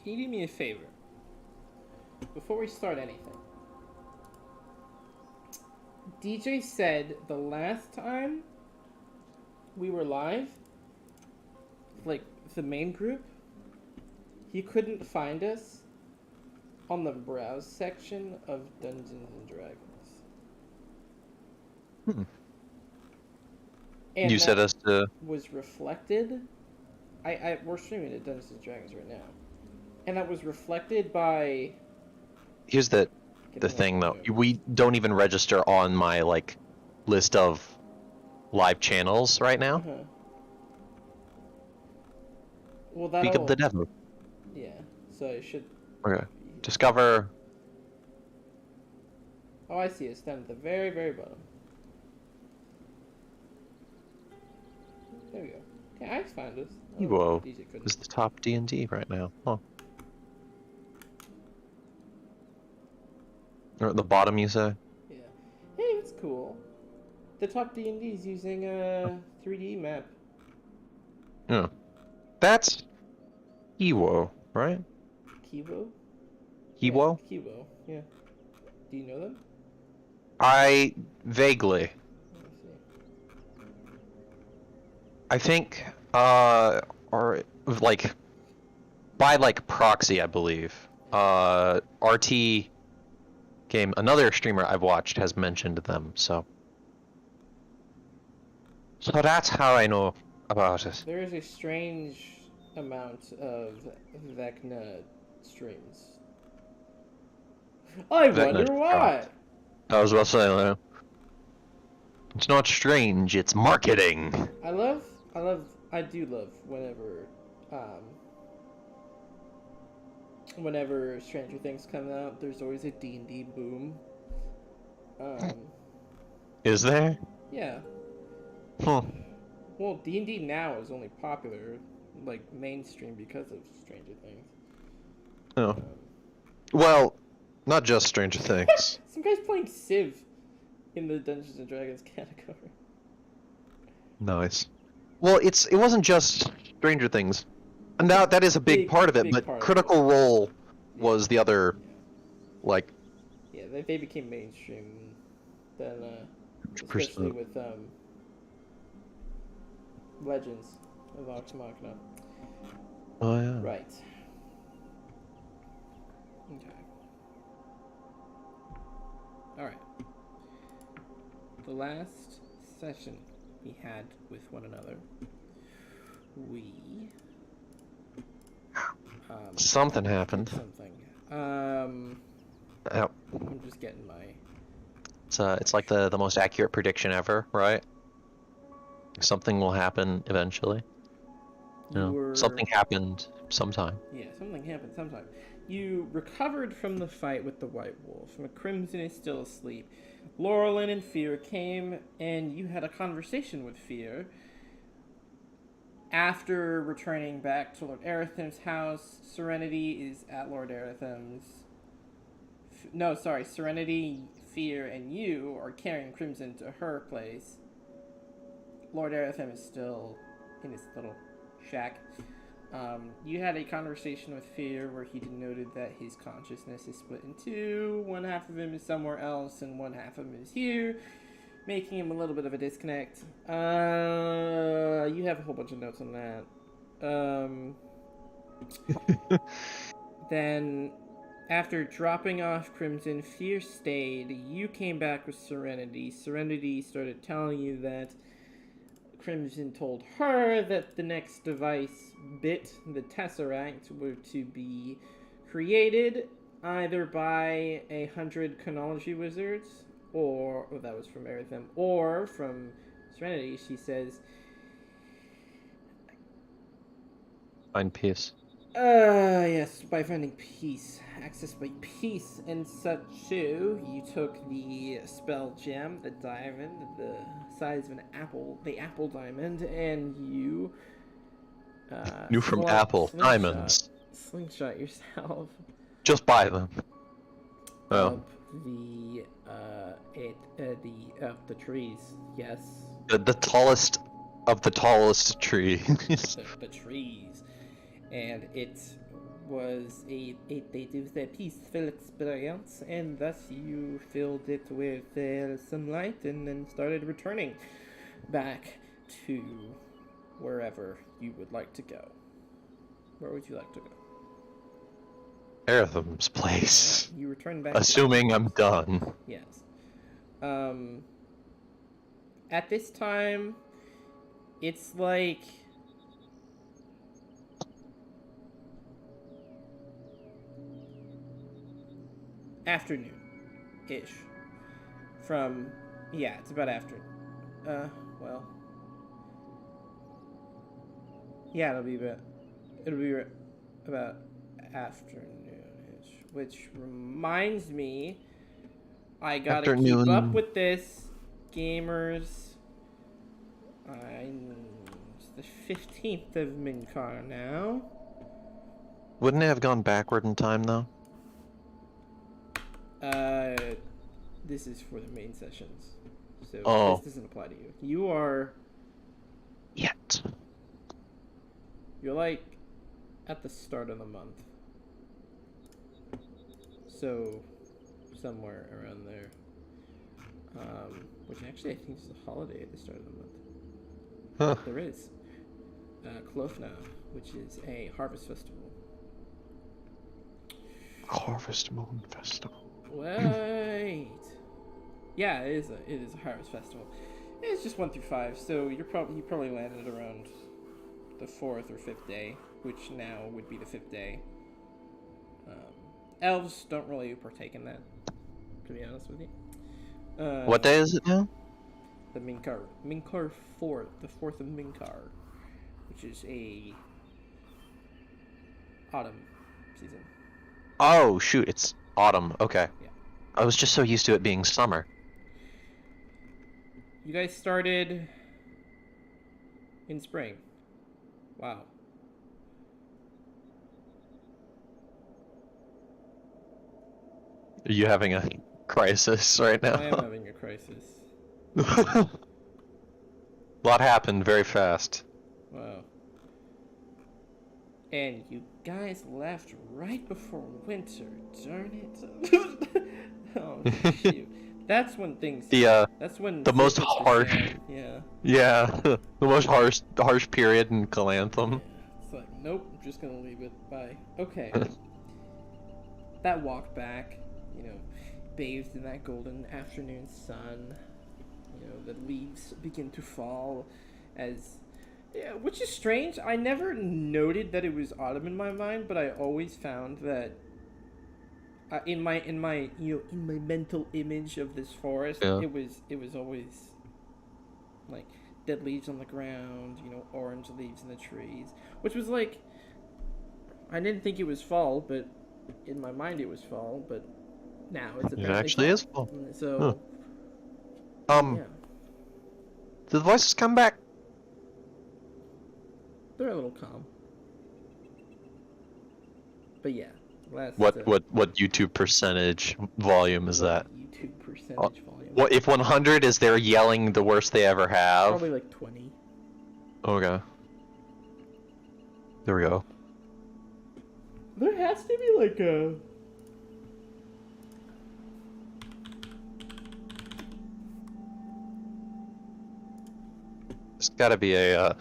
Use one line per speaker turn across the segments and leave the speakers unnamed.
can you do me a favor? Before we start anything, DJ said the last time we were live, like the main group, he couldn't find us on the browse section of Dungeons and Dragons. And
You said us to...
was reflected. We're streaming at Dungeons and Dragons right now, and that was reflected by.
Here's the thing, though. We don't even register on my like list of live channels right now.
Uh-huh. Well, that'll...
Speak of the devil.
Yeah, so it should...
Okay. Discover...
Oh, I see. It's down at the very, very bottom. There we go. Okay, I found us. Oh,
Whoa.
DJ couldn't.
This is the top D&D right now. Huh. Or at the bottom, you say?
Yeah. Hey, that's cool. The top D&D is using a 3D map.
Yeah. That's... Ewo, right?
Kiwo?
Ewo?
Yeah, Kiwo, yeah. Do you know them?
I... vaguely.
Let me see.
I think, or, like, by, like, proxy, I believe. RT game, another streamer I've watched has mentioned them, so... So that's how I know about it.
There is a strange amount of Vecna streams. I
Vecna
wonder why!
I was about to say that. It's not strange, it's marketing!
I do love whenever Stranger Things come out, there's always a D&D boom.
Is there?
Yeah.
Huh.
Well, D&D now is only popular, like, mainstream because of Stranger Things.
Oh. Well, not just Stranger Things.
Some guy's playing Civ in the Dungeons and Dragons category.
Nice. Well, it wasn't just Stranger Things. And now that is a big part of it, but Critical Role was the other, like...
Yeah, they became mainstream then, especially with, Legends of Vox Machina.
Oh, yeah.
Right. Okay. Alright. The last session we had with one another, we...
something happened.
I'm just getting my...
It's like the most accurate prediction ever, right? Something will happen eventually. Something happened sometime.
Yeah, something happened sometime. You recovered from the fight with the White Wolf. Crimson is still asleep. Laurelin and Fear came, and you had a conversation with Fear. After returning back to Lord Aratham's house, Serenity is at Lord Aratham's... Serenity, Fear, and you are carrying Crimson to her place. Lord Aratham is still in his little shack. You had a conversation with Fear where he denoted that his consciousness is split in two. One half of him is somewhere else, and one half of him is here, making him a little bit of a disconnect. You have a whole bunch of notes on that. Then, after dropping off Crimson, Fear stayed. You came back with Serenity. Serenity started telling you that Crimson told her that the next device bit, the Tesseract, were to be created either by 100 chronology wizards, or that was from Aratham, or from Serenity. She says,
Find peace.
Yes, by finding peace. Access by peace and such too. You took the spell gem, the diamond, the size of an apple, the apple diamond, and you
New from Apple. Diamonds.
Slingshot yourself.
Just buy them. Oh.
Up the trees, yes.
The tallest of the tallest tree.
the trees. And it was a peaceful experience, and thus you filled it with some light and then started returning back to wherever you would like to go. Where would you like to go?
Eretham's place.
You return back.
Assuming I'm done.
Yes. At this time, it's like afternoon-ish. It's about after. Well. Yeah, it'll be about afternoon-ish. Which reminds me, I gotta keep up with this, gamers. It's the 15th of Minkar now.
Wouldn't it have gone backward in time, though?
This is for the main sessions. So this doesn't apply to you. You are...
Yet.
You're like at the start of the month. So somewhere around there. Which actually I think is a holiday at the start of the month.
Huh.
There is. Klofna, which is a harvest festival.
Harvest Moon Festival.
Wait. Yeah, it is a harvest festival. It's just 1 through 5, so you probably landed around the 4th or 5th day, which now would be the 5th day. Elves don't really partake in that, to be honest with you.
What day is it now?
The Minkar 4th, the 4th of Minkar, which is a autumn season.
Oh shoot, it's autumn. Okay.
Yeah.
I was just so used to it being summer.
You guys started in spring. Wow.
Are you having a crisis right now?
I am having a crisis.
A lot happened very fast.
Wow. And you guys left right before winter, darn it. Oh, shoot. That's when things...
that's
when
the most harsh...
Yeah.
Yeah, the most harsh period in Calanthum.
Yeah. It's like, nope, I'm just gonna leave it. Bye. Okay. That walk back, bathed in that golden afternoon sun. The leaves begin to fall as... Yeah, which is strange. I never noted that it was autumn in my mind, but I always found that in my mental image of this forest, it was always like dead leaves on the ground, orange leaves in the trees, which was like, I didn't think it was fall, but in my mind it was fall, but now it's
apparently it actually is fall.
So,
yeah. Did the voices come back?
They're a little calm. But yeah.
What YouTube percentage volume is that?
YouTube percentage volume.
What if 100 is they're yelling the worst they ever have?
Probably like 20.
Okay. There we go.
There has to be like a...
There's gotta be a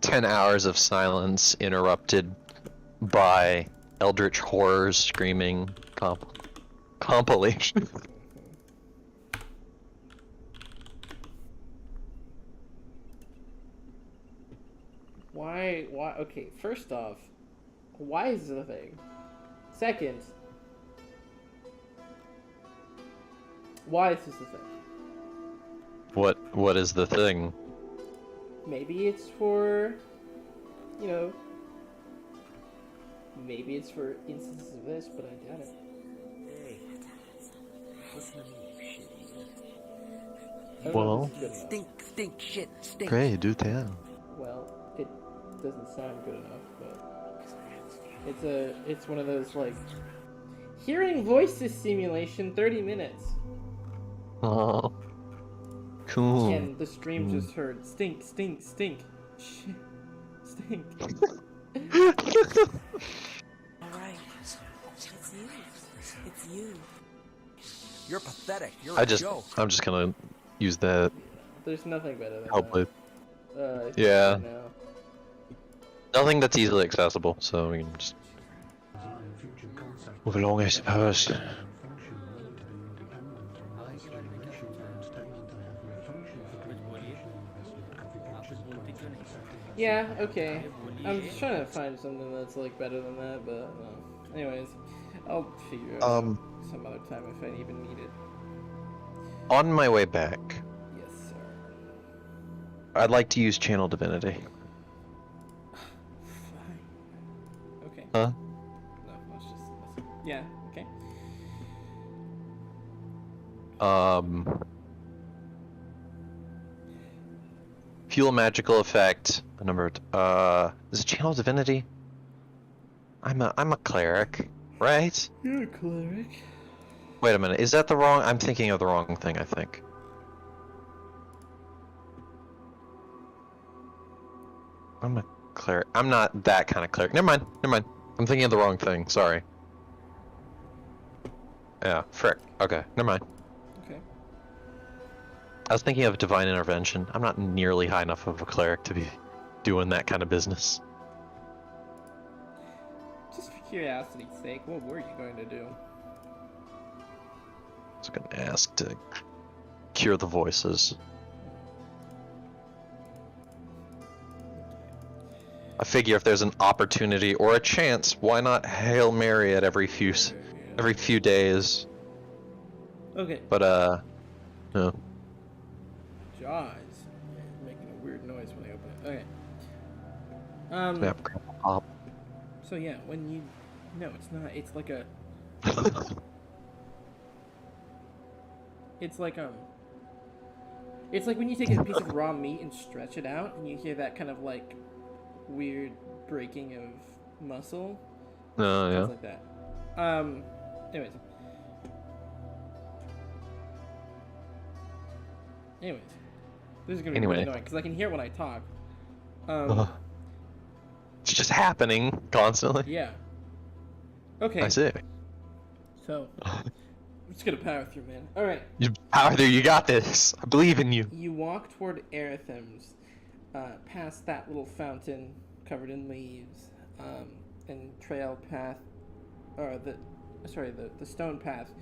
10 hours of silence interrupted by eldritch horror screaming compilation.
Why, okay, first off, why is this a thing? Second, why is this a thing?
What is the thing?
Maybe it's for, maybe it's for instances of this, but I doubt it.
Hey, listen to me, shitty.
Well,
Stink, shit, stink.
Great, do tell.
Well, it doesn't sound good enough, but it's one of those like hearing voices simulation 30 minutes.
Oh, cool.
And the stream just heard stink, shit, stink.
you. You're pathetic. You're
I'm
a joke.
just gonna use that.
There's nothing better than
Hopefully.
that.
Yeah.
Right now.
Nothing that's easily accessible, so we can just move along, I suppose.
Yeah, okay. I'm just trying to find something that's like better than that, but anyways, I'll figure it out some other time if I even need it.
On my way back,
Yes, sir.
I'd like to use Channel Divinity.
Fine. Okay.
Huh?
No, yeah, okay.
Fuel magical effect. Is it Channel Divinity? I'm a cleric, right?
You're a cleric.
Wait a minute, is that the wrong? I'm thinking of the wrong thing, I think. I'm a cleric. I'm not that kind of cleric. Never mind. I'm thinking of the wrong thing. Sorry. Yeah, frick. Okay, never mind.
Okay.
I was thinking of divine intervention. I'm not nearly high enough of a cleric to be doing that kind of business.
Just for curiosity's sake, what were you going to do?
I was gonna ask to cure the voices. I figure if there's an opportunity or a chance, why not Hail Mary it every few days?
Okay.
But no.
Jaws. Making a weird noise when I open it. Okay.
Yeah.
So yeah, when you... No, it's not. It's like a... It's like when you take a piece of raw meat and stretch it out, and you hear that kind of like weird breaking of muscle.
Oh, yeah.
Things like that. Anyways, this is gonna be really annoying because I can hear when I talk.
It's just happening constantly.
Yeah. Okay.
I see.
So, I'm just gonna power through, man. All right.
You power through. You got this. I believe in you.
You walk toward Eretham's, past that little fountain covered in leaves, and trail path, or the stone path,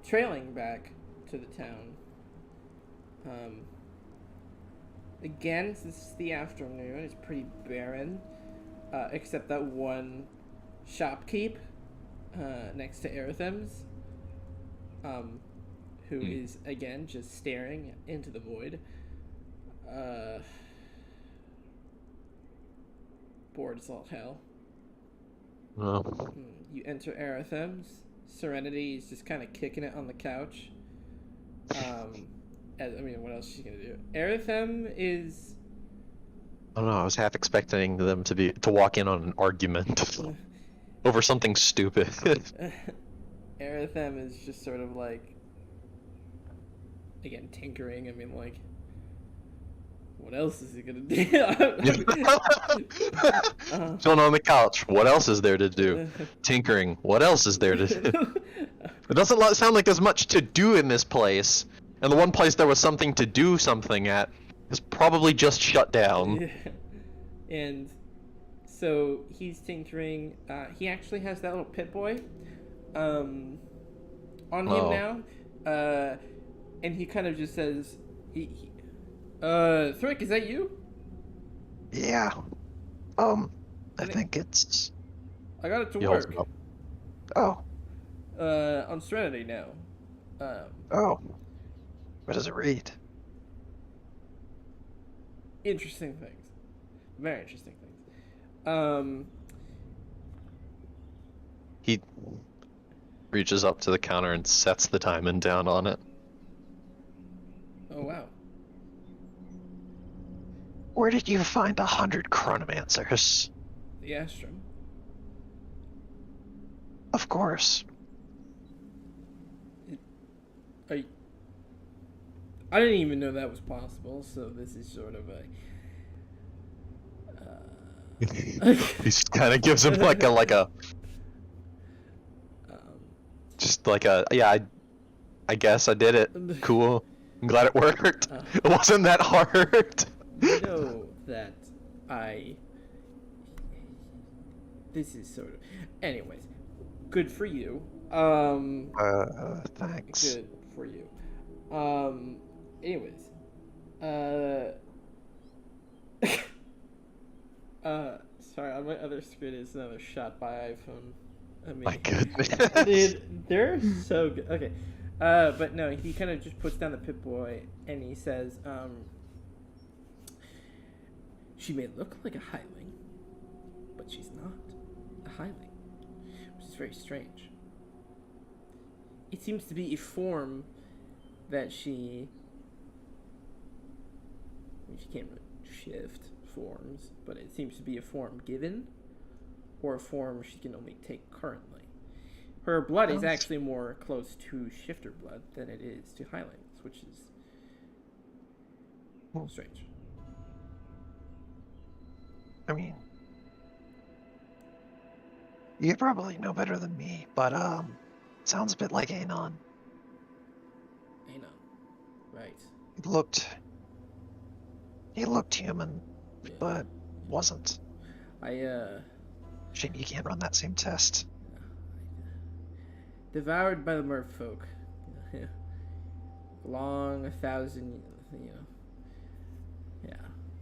trailing back to the town. Again, since it's the afternoon, it's pretty barren, except that one shopkeep next to Eretham's, who is again just staring into the void. Bored as all hell. You enter Eretham's. Serenity is just kind of kicking it on the couch. What else is she gonna do? Eretham is...
I don't know. I was half expecting them to walk in on an argument over something stupid.
Eretham is just sort of like, again, tinkering. What else is he gonna do?
Chilling on the couch. What else is there to do? Tinkering. What else is there to do? It doesn't sound like there's much to do in this place. And the one place there was something to do something at is probably just shut down.
Yeah. And so he's tinkering. He actually has that little pit boy on him now. And he kind of just says, Thrick, is that you?
Yeah. I think it's...
I got it to work.
Oh.
On Serenity now.
Oh. What does it read?
Interesting things. Very interesting things.
He reaches up to the counter and sets the diamond down on it.
Oh, wow.
Where did you find 100 chronomancers?
The Astrum.
Of course.
I didn't even know that was possible, so this is sort of a...
He just kind of gives him like a Just like I guess I did it. Cool. I'm glad it worked. It wasn't that hard.
You know that this is sort of... Anyways, good for you.
Thanks.
Good for you. Anyways. Sorry, on my other screen is another shot by iPhone. I mean,
My goodness.
dude, they're so good. Okay. But no, he kind of just puts down the Pip-Boy and he says, she may look like a highling, but she's not a highling, which is very strange. It seems to be a form that she can't really shift forms, but it seems to be a form given, or a form she can only take currently. Her blood is actually more close to shifter blood than it is to Highlings, which is strange.
I mean, you probably know better than me, but sounds a bit like Anon.
Anon, right?
He looked human,
Yeah.
but wasn't.
Shame
you can't run that same test.
Devoured by the merfolk. Yeah. Long 1,000, Yeah.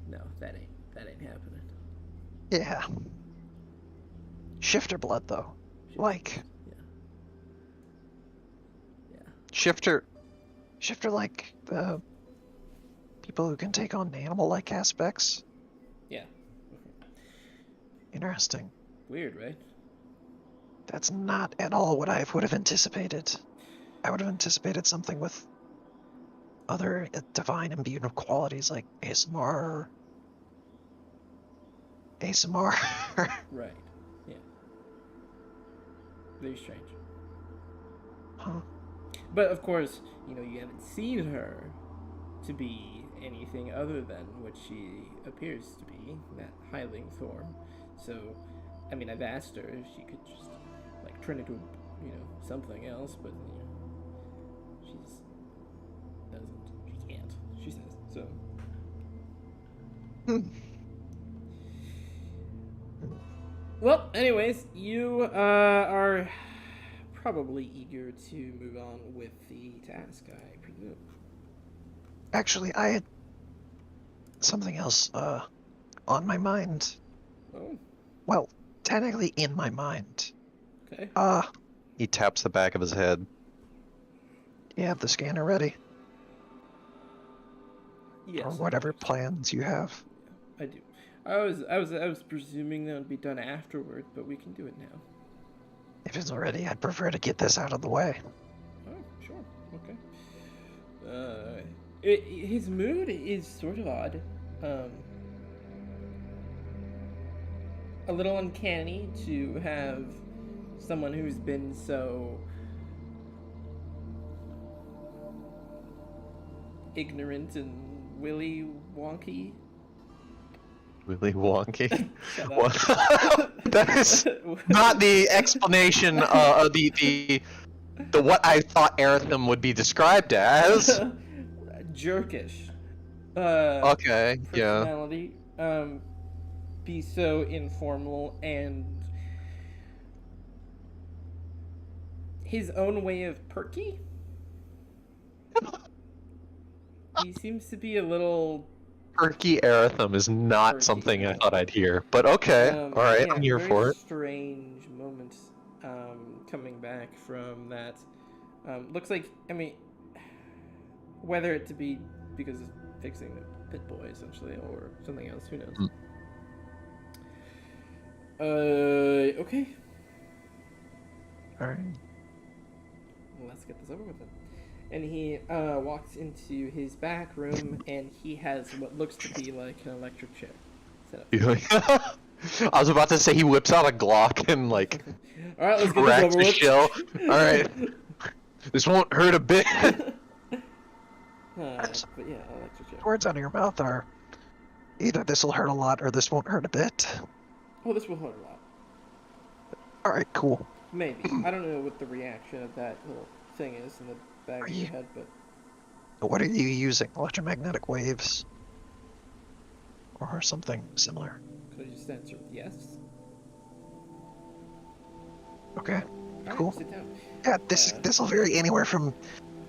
No, that ain't happening.
Yeah. Shifter blood, though. Like.
Yeah.
Shifter, like the people who can take on animal-like aspects.
Yeah.
Interesting.
Weird, right?
That's not at all what I would have anticipated. I would have anticipated something with other divine imbued qualities like ASMR.
Right. Yeah. Very strange.
Huh.
But of course, you haven't seen her to be anything other than what she appears to be, that highling form. So, I mean, I've asked her if she could just turn into something else, but she can't. She says so. Well, anyways, you are probably eager to move on with the task, I presume.
Actually, I had something else on my mind.
Oh.
Well, technically in my mind.
Okay.
He taps the back of his head.
You have the scanner ready?
Yes.
Or whatever plans you have.
I do. I was presuming that would be done afterward, but we can do it now.
If it's ready, I'd prefer to get this out of the way.
Oh, sure. Okay. His mood is sort of odd. A little uncanny to have someone who's been so ignorant and willy wonky.
Willy wonky? That is not the explanation the what I thought Aratham would be described as.
Jerkish.
Okay, yeah.
Personality. Be so informal and his own way of perky. He seems to be a little
Perky Aratham is not
perky.
Something I thought I'd hear, but okay, all right,
yeah,
I'm here for it.
Strange moments coming back from that. Looks like, I mean, whether it to be because of fixing the Pip-Boy essentially or something else, who knows. Okay.
Alright.
Let's get this over with then. And he walks into his back room, and he has what looks to be like an electric chair set up.
I was about to say he whips out a Glock and
All right, let's get
cracks
this
the shell. All right, this won't hurt a bit.
But yeah, electric chair.
Words out of your mouth are either this will hurt a lot or this won't hurt a bit.
Oh, this will hurt a lot.
Alright, cool.
Maybe. I don't know what the reaction of that little thing is in the back
Are
of your
you?
head, but
What are you using? Electromagnetic waves or something similar?
could I just answer with yes?
Okay,
Alright,
cool.
sit down.
Yeah,
Uh,
this will vary anywhere from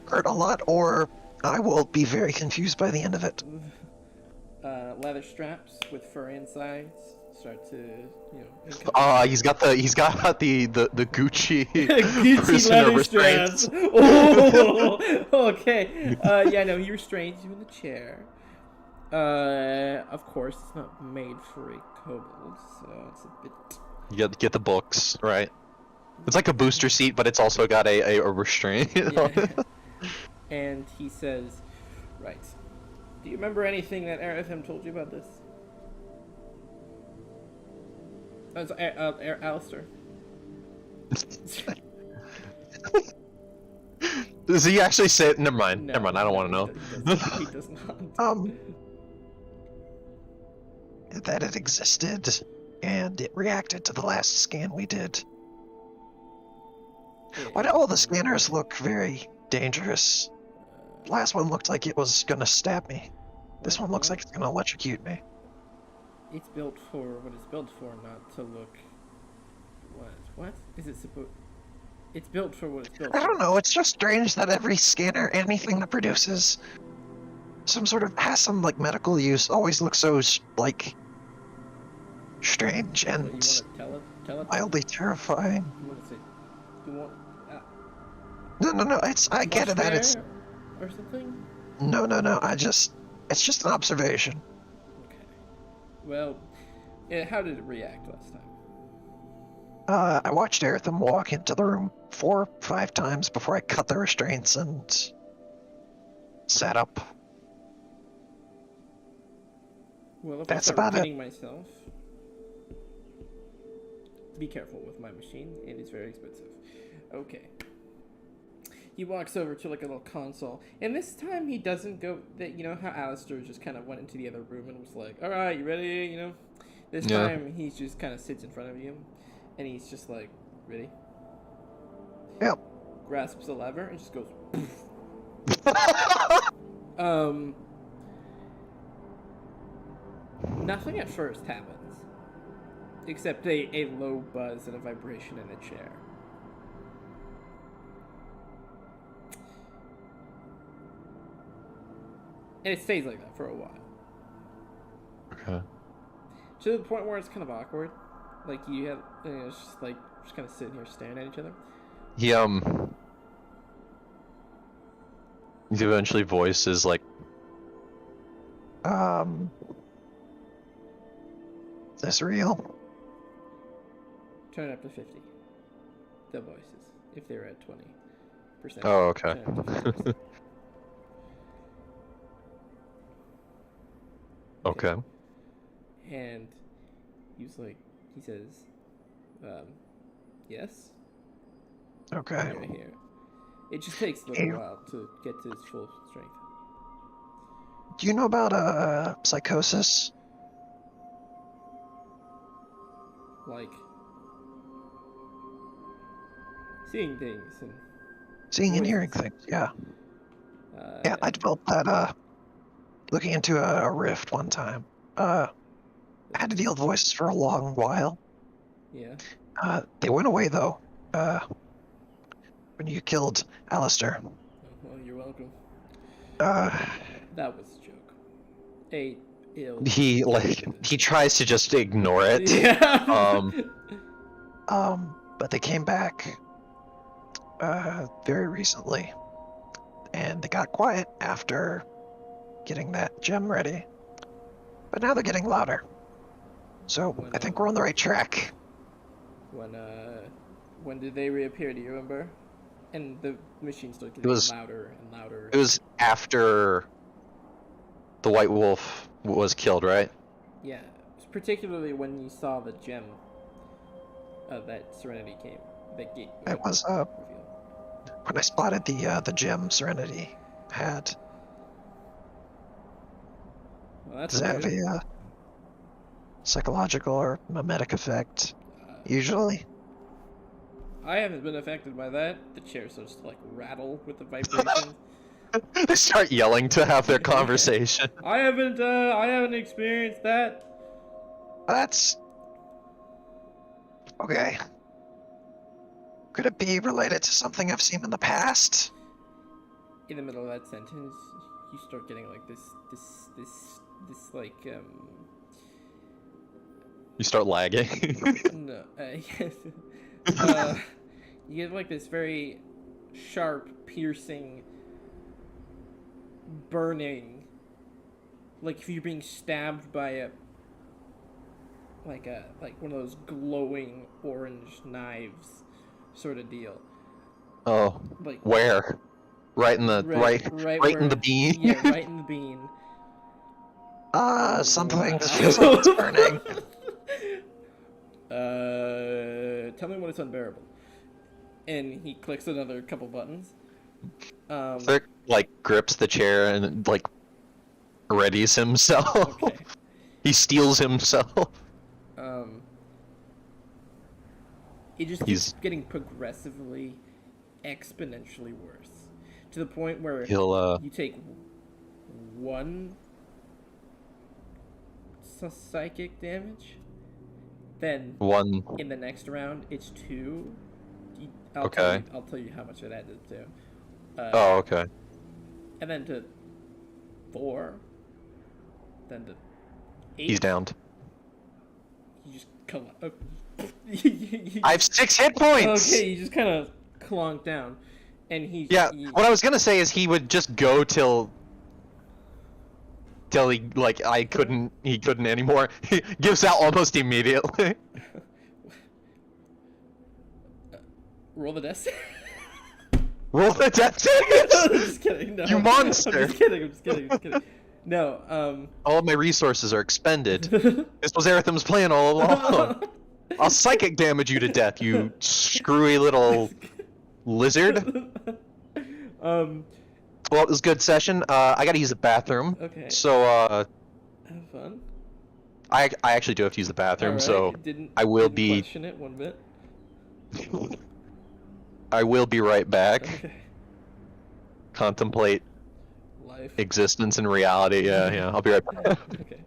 hurt a lot, or I will be very confused by the end of it.
Leather straps with fur insides start to,
He's got the Gucci
Gucci
prisoner
leather straps.
restraints.
Oh, okay. Yeah, no, he restrains you in the chair. Of course, it's not made for a kobold, so it's a bit.
You get the books, right? It's like a booster seat, but it's also got a restraint.
Yeah. And he says, right. Do you remember anything that Aratham told you about this? Oh, it's Alistair.
Does he actually say it? Never mind.
No,
Never mind. I don't want to know.
He does not.
That it existed, and it reacted to the last scan we did. Why do all the scanners look very dangerous? Last one looked like it was gonna stab me. This one looks like it's gonna electrocute me.
It's built for what it's built for, not to look. What is it supposed? It's built for what it's built.
I don't know. It's just strange that every scanner, anything that produces some sort of has some like medical use, always looks so like strange
You
and
want to tell it?
mildly terrifying.
You want to say? You want?
No. I get it that it's
or something.
no. It's just an observation.
Okay. Well, how did it react last time?
I watched Aratham walk into the room 4 or 5 times before I cut the restraints and sat up.
Well, if
That's
I start
about it.
repeating myself, be careful with my machine. It is very expensive. Okay. He walks over to like a little console, and this time he doesn't go. That you know how Alistair just kind of went into the other room and was like, "All right, you ready?" You know. This time he just kind of sits in front of you, and he's just like, "Ready?"
Yep.
Grasps the lever and just goes. Nothing at first happens, except a low buzz and a vibration in the chair. And it stays like that for a while.
Okay.
To the point where it's kind of awkward. Like, it's just like, just kind of sitting here staring at each other.
He eventually voices like,
Is this real?
Turn it up to 50. The voices. If they're at 20%.
oh, okay.
Turn it up to 50%.
Okay.
And he says, yes?
Okay.
Right here. It just takes a little while to get to its full strength.
Do you know about psychosis?
Like, seeing things and
Seeing and hearing
voices.
things, yeah. Yeah, I developed that looking into a rift one time. I had to deal with voices for a long while.
Yeah.
They went away though. When you killed Alistair.
Oh, well, you're welcome.
That
was a joke.
He tries to just ignore it.
Yeah.
But they came back very recently, and they got quiet after getting that gem ready. But now they're getting louder. So I think we're on the right track.
When did they reappear? Do you remember? And the machine started getting louder and louder.
It was after the White Wolf was killed, right?
Yeah, particularly when you saw the gem that Serenity came. That gate.
It was when I spotted the gem Serenity had.
Well, that's
Does that have a psychological or mimetic effect? Usually.
I haven't been affected by that. The chair starts to like rattle with the vibrations.
They start yelling to have their conversation.
I haven't experienced that.
That's okay. Could it be related to something I've seen in the past?
In the middle of that sentence, you start getting like this like
You start lagging.
no, yes. You get like this very sharp, piercing, burning, like if you're being stabbed by a like one of those glowing orange knives, sort of deal.
Oh,
Like
where? Right in the right in the bean.
Yeah, right in the bean.
Something feels like it's burning.
Tell me when it's unbearable. And he clicks another couple buttons.
Thirk like grips the chair and like readies himself.
Okay.
He steals himself.
It just keeps getting progressively, exponentially worse, to the point where you take one psychic damage, then
one.
in the next round it's 2. I'll tell you how much it added to.
Oh, okay.
And then to 4, then to 8.
He's downed.
You just
I have 6 hit points.
Okay, you just kind of clonk down, and
What I was gonna say is he would just go till he like he couldn't anymore. He gives out almost immediately.
Roll the death.
Roll the death
I'm just kidding. No.
You monster!
I'm just kidding. No.
All of my resources are expended. This was Aritham's plan all along. I'll psychic damage you to death, you screwy little lizard. Well, it was a good session. I gotta use the bathroom.
Okay.
So,
Have fun.
I actually do have to use the bathroom,
Right.
so
Didn't question it one bit.
I will be right back.
Okay.
Contemplate
Life.
existence and reality. Yeah, I'll be right back.
Okay.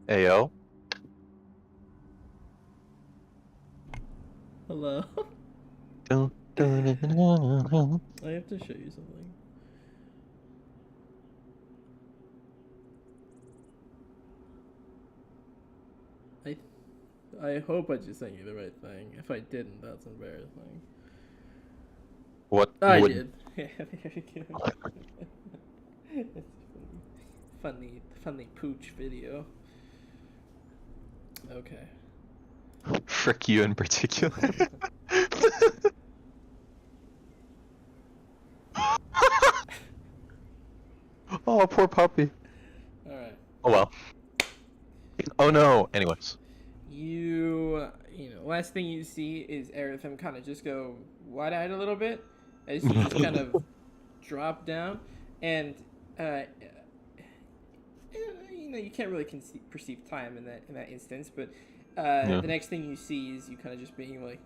Ayo.
Hello.
Dun, dun, dun, dun, dun.
I have to show you something. I hope I just sent you the right thing. If I didn't, that's embarrassing.
What
I
would...
did. Yeah, there you go. It's funny pooch video. Okay.
Frick you in particular. Oh, poor puppy.
Alright.
Oh well. Oh no. Anyways.
You know last thing you see is Aratham kind of just go wide-eyed a little bit as you just kind of drop down, and you can't really perceive time in that instance, but the next thing you see is you kind of just being like,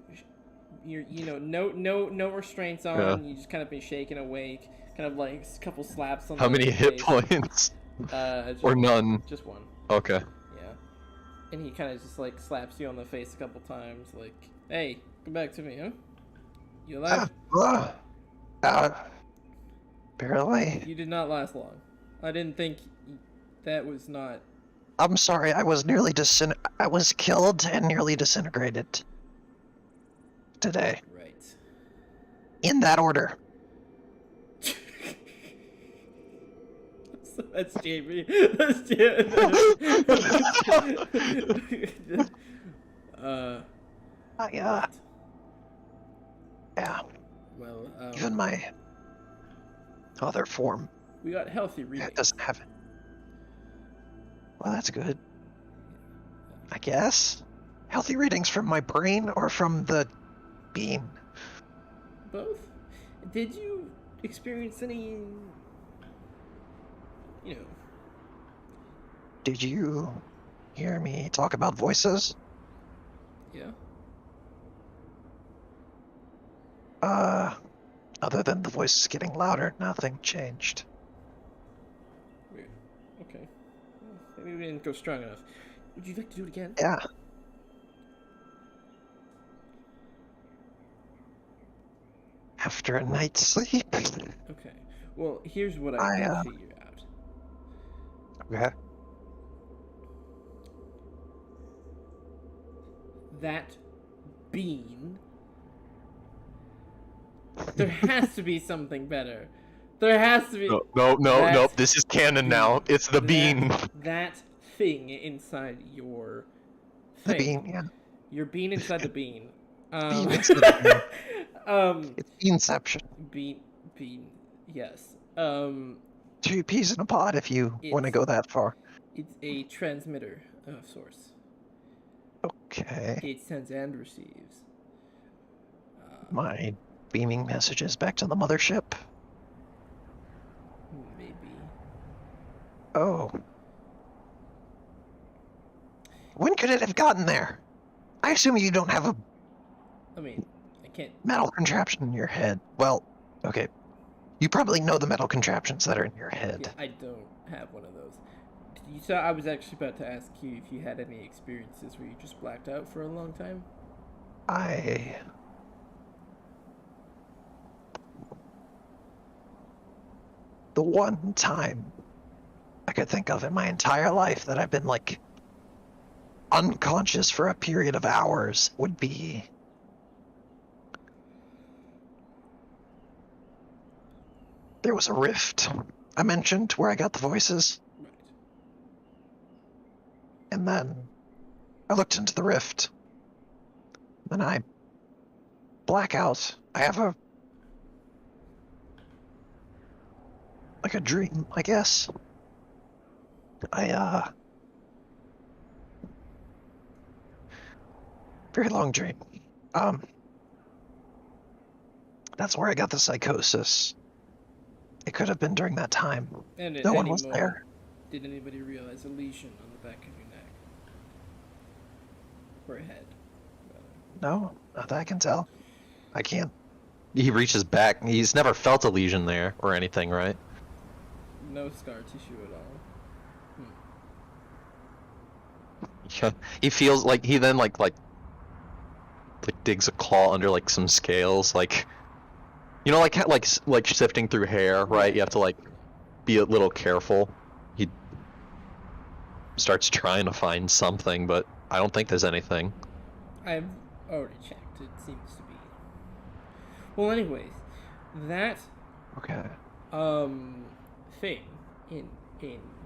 no restraints on.
Yeah.
You just kind of been shaken awake, kind of like a couple slaps on.
How many hit points? Or none?
Just one.
Okay.
Yeah. And he kind of just like slaps you on the face a couple times, like, "Hey, come back to me, huh? You alive?"
Barely.
You did not last long. I didn't think that was not.
I'm sorry, I was nearly I was killed and nearly disintegrated today.
Right.
In that order.
So that's Jamie. That's Jamie.
Yeah.
Well,
Even my other form
we got healthy readings.
doesn't have it. Well, that's good. I guess. Healthy readings from my brain or from the beam?
Both. Did you experience any,
Did you hear me talk about voices?
Yeah.
Other than the voices getting louder, nothing changed.
Weird. Okay. Well, maybe we didn't go strong enough. Would you like to do it again?
Yeah. After a night's sleep.
Okay. Well, here's what I did figure out.
Okay.
That bean. There has to be something better. There has to be.
No. This is canon now. It's the bean.
That thing inside your
The
thing.
bean, yeah.
Your bean inside the bean.
Bean inside the bean. It's beanception.
Bean. Yes.
2 peas in a pod if you want to go that far.
It's a transmitter of sorts.
Okay.
It sends and receives.
My beaming messages back to the mothership.
Maybe.
Oh. When could it have gotten there? I assume you don't have a
I can't.
metal contraption in your head. Well, okay. You probably know the metal contraptions that are in your head.
Yeah, I don't have one of those. You saw. I was actually about to ask you if you had any experiences where you just blacked out for a long time.
The one time I could think of in my entire life that I've been like unconscious for a period of hours would be there was a rift I mentioned where I got the voices.
Right.
And then I looked into the rift. Then I black out. I have a dream, I guess. Very long dream. That's where I got the psychosis. It could have been during that time.
And
no one was there.
Did anybody realize a lesion on the back of your neck? Or head, rather.
No, not that I can tell. I can't.
He reaches back. He's never felt a lesion there or anything, right?
No scar tissue at all.
Yeah. He feels like he then like digs a claw under like some scales, like like sifting through hair, right? You have to like be a little careful. He starts trying to find something, but I don't think there's anything.
I've already checked. It seems to be. Well, anyways, that
Okay.
thing in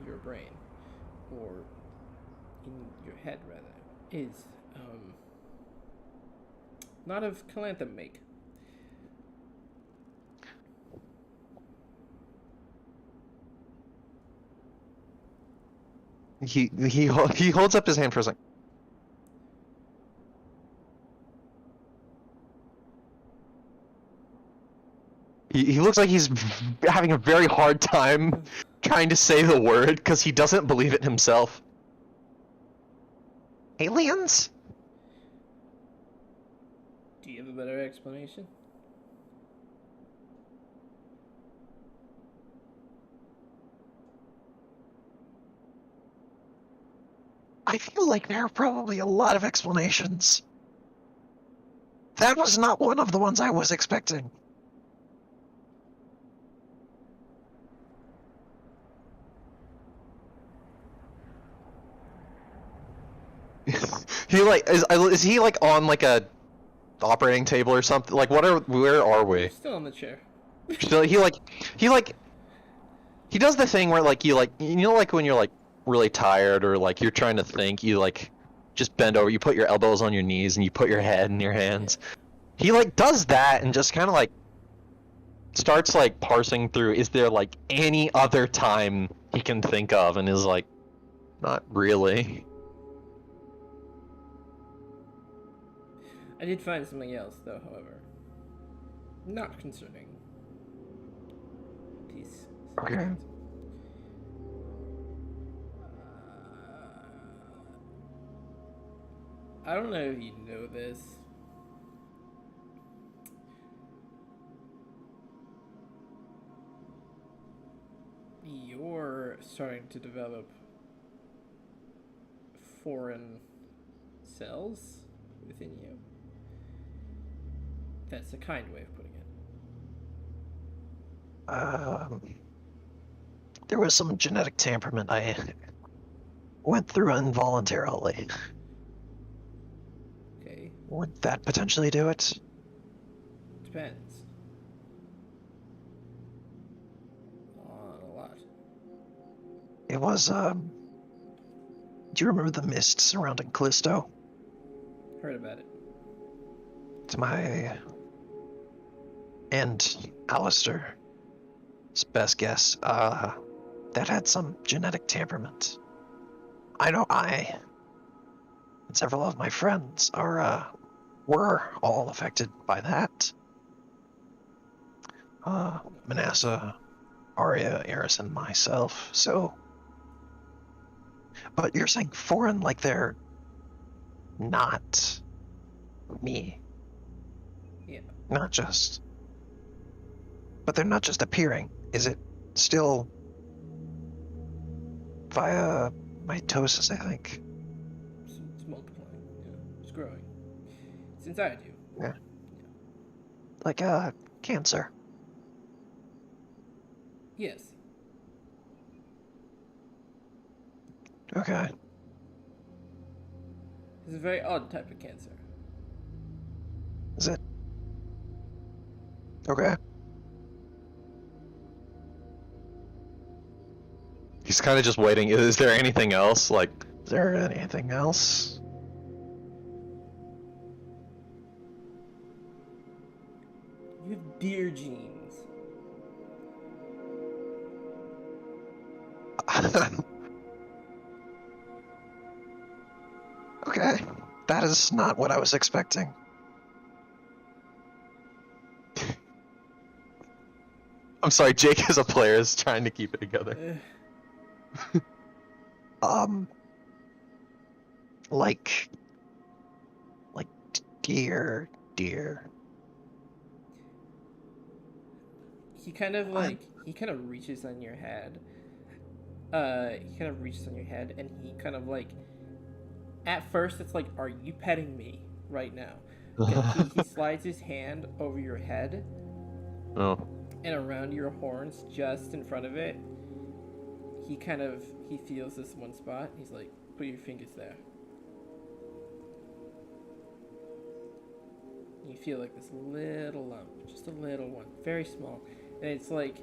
your brain, or in your head rather, is not of Calanthum make.
He holds up his hand for a second. He looks like he's having a very hard time trying to say the word because he doesn't believe it himself.
Aliens?
Do you have a better explanation?
I feel like there are probably a lot of explanations. That was not one of the ones I was expecting.
He like is he like on like a operating table or something? Like where are we?
Still on the chair.
So he does the thing where like you know like when you're like really tired or like you're trying to think, you like just bend over, you put your elbows on your knees and you put your head in your hands. He like does that and just kind of like starts like parsing through, is there like any other time he can think of, and is like, not really.
I did find something else, though, however. Not concerning these.
Okay.
I don't know if you know this. You're starting to develop foreign cells within you. That's a kind way of putting it.
There was some genetic temperament I went through involuntarily.
Okay,
Would that potentially do it?
depends. On a lot.
It was, do you remember the mist surrounding Callisto?
Heard about it.
It's my... and Alistair's best guess, that had some genetic temperament. I know I and several of my friends were all affected by that. Manasseh, Arya, Eris, and myself, so... But you're saying foreign like they're not me.
Yeah.
Not just... But they're not just appearing. Is it still via mitosis, I think?
It's multiplying. Yeah. It's growing. It's inside you.
Yeah. Like, cancer.
Yes.
Okay.
It's a very odd type of cancer.
Is it? Okay.
He's kind of just waiting. Is there anything else? Like,
Is there anything else?
You have deer genes.
Okay. That is not what I was expecting.
I'm sorry, Jake as a player is trying to keep it together.
Like deer.
He kind of reaches on your head. He kind of reaches on your head, and he kind of like. At first, it's like, "Are you petting me right now?" He slides his hand over your head.
Oh.
And around your horns, just in front of it. He feels this one spot. He's like, "Put your fingers there." You feel like this little lump, just a little one, very small, and it's like,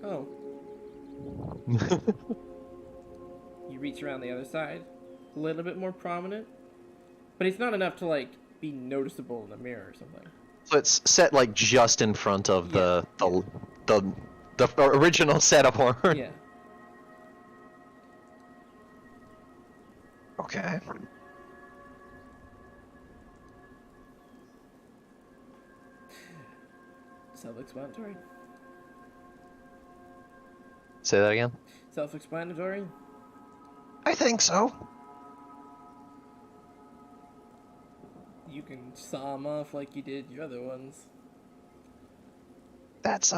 oh. You reach around the other side, a little bit more prominent, but it's not enough to like be noticeable in the mirror or something.
So it's set like just in front of the original set of horn.
Yeah.
Okay.
Self-explanatory.
Say that again.
Self-explanatory.
I think so.
You can saw them off like you did your other ones.
That's,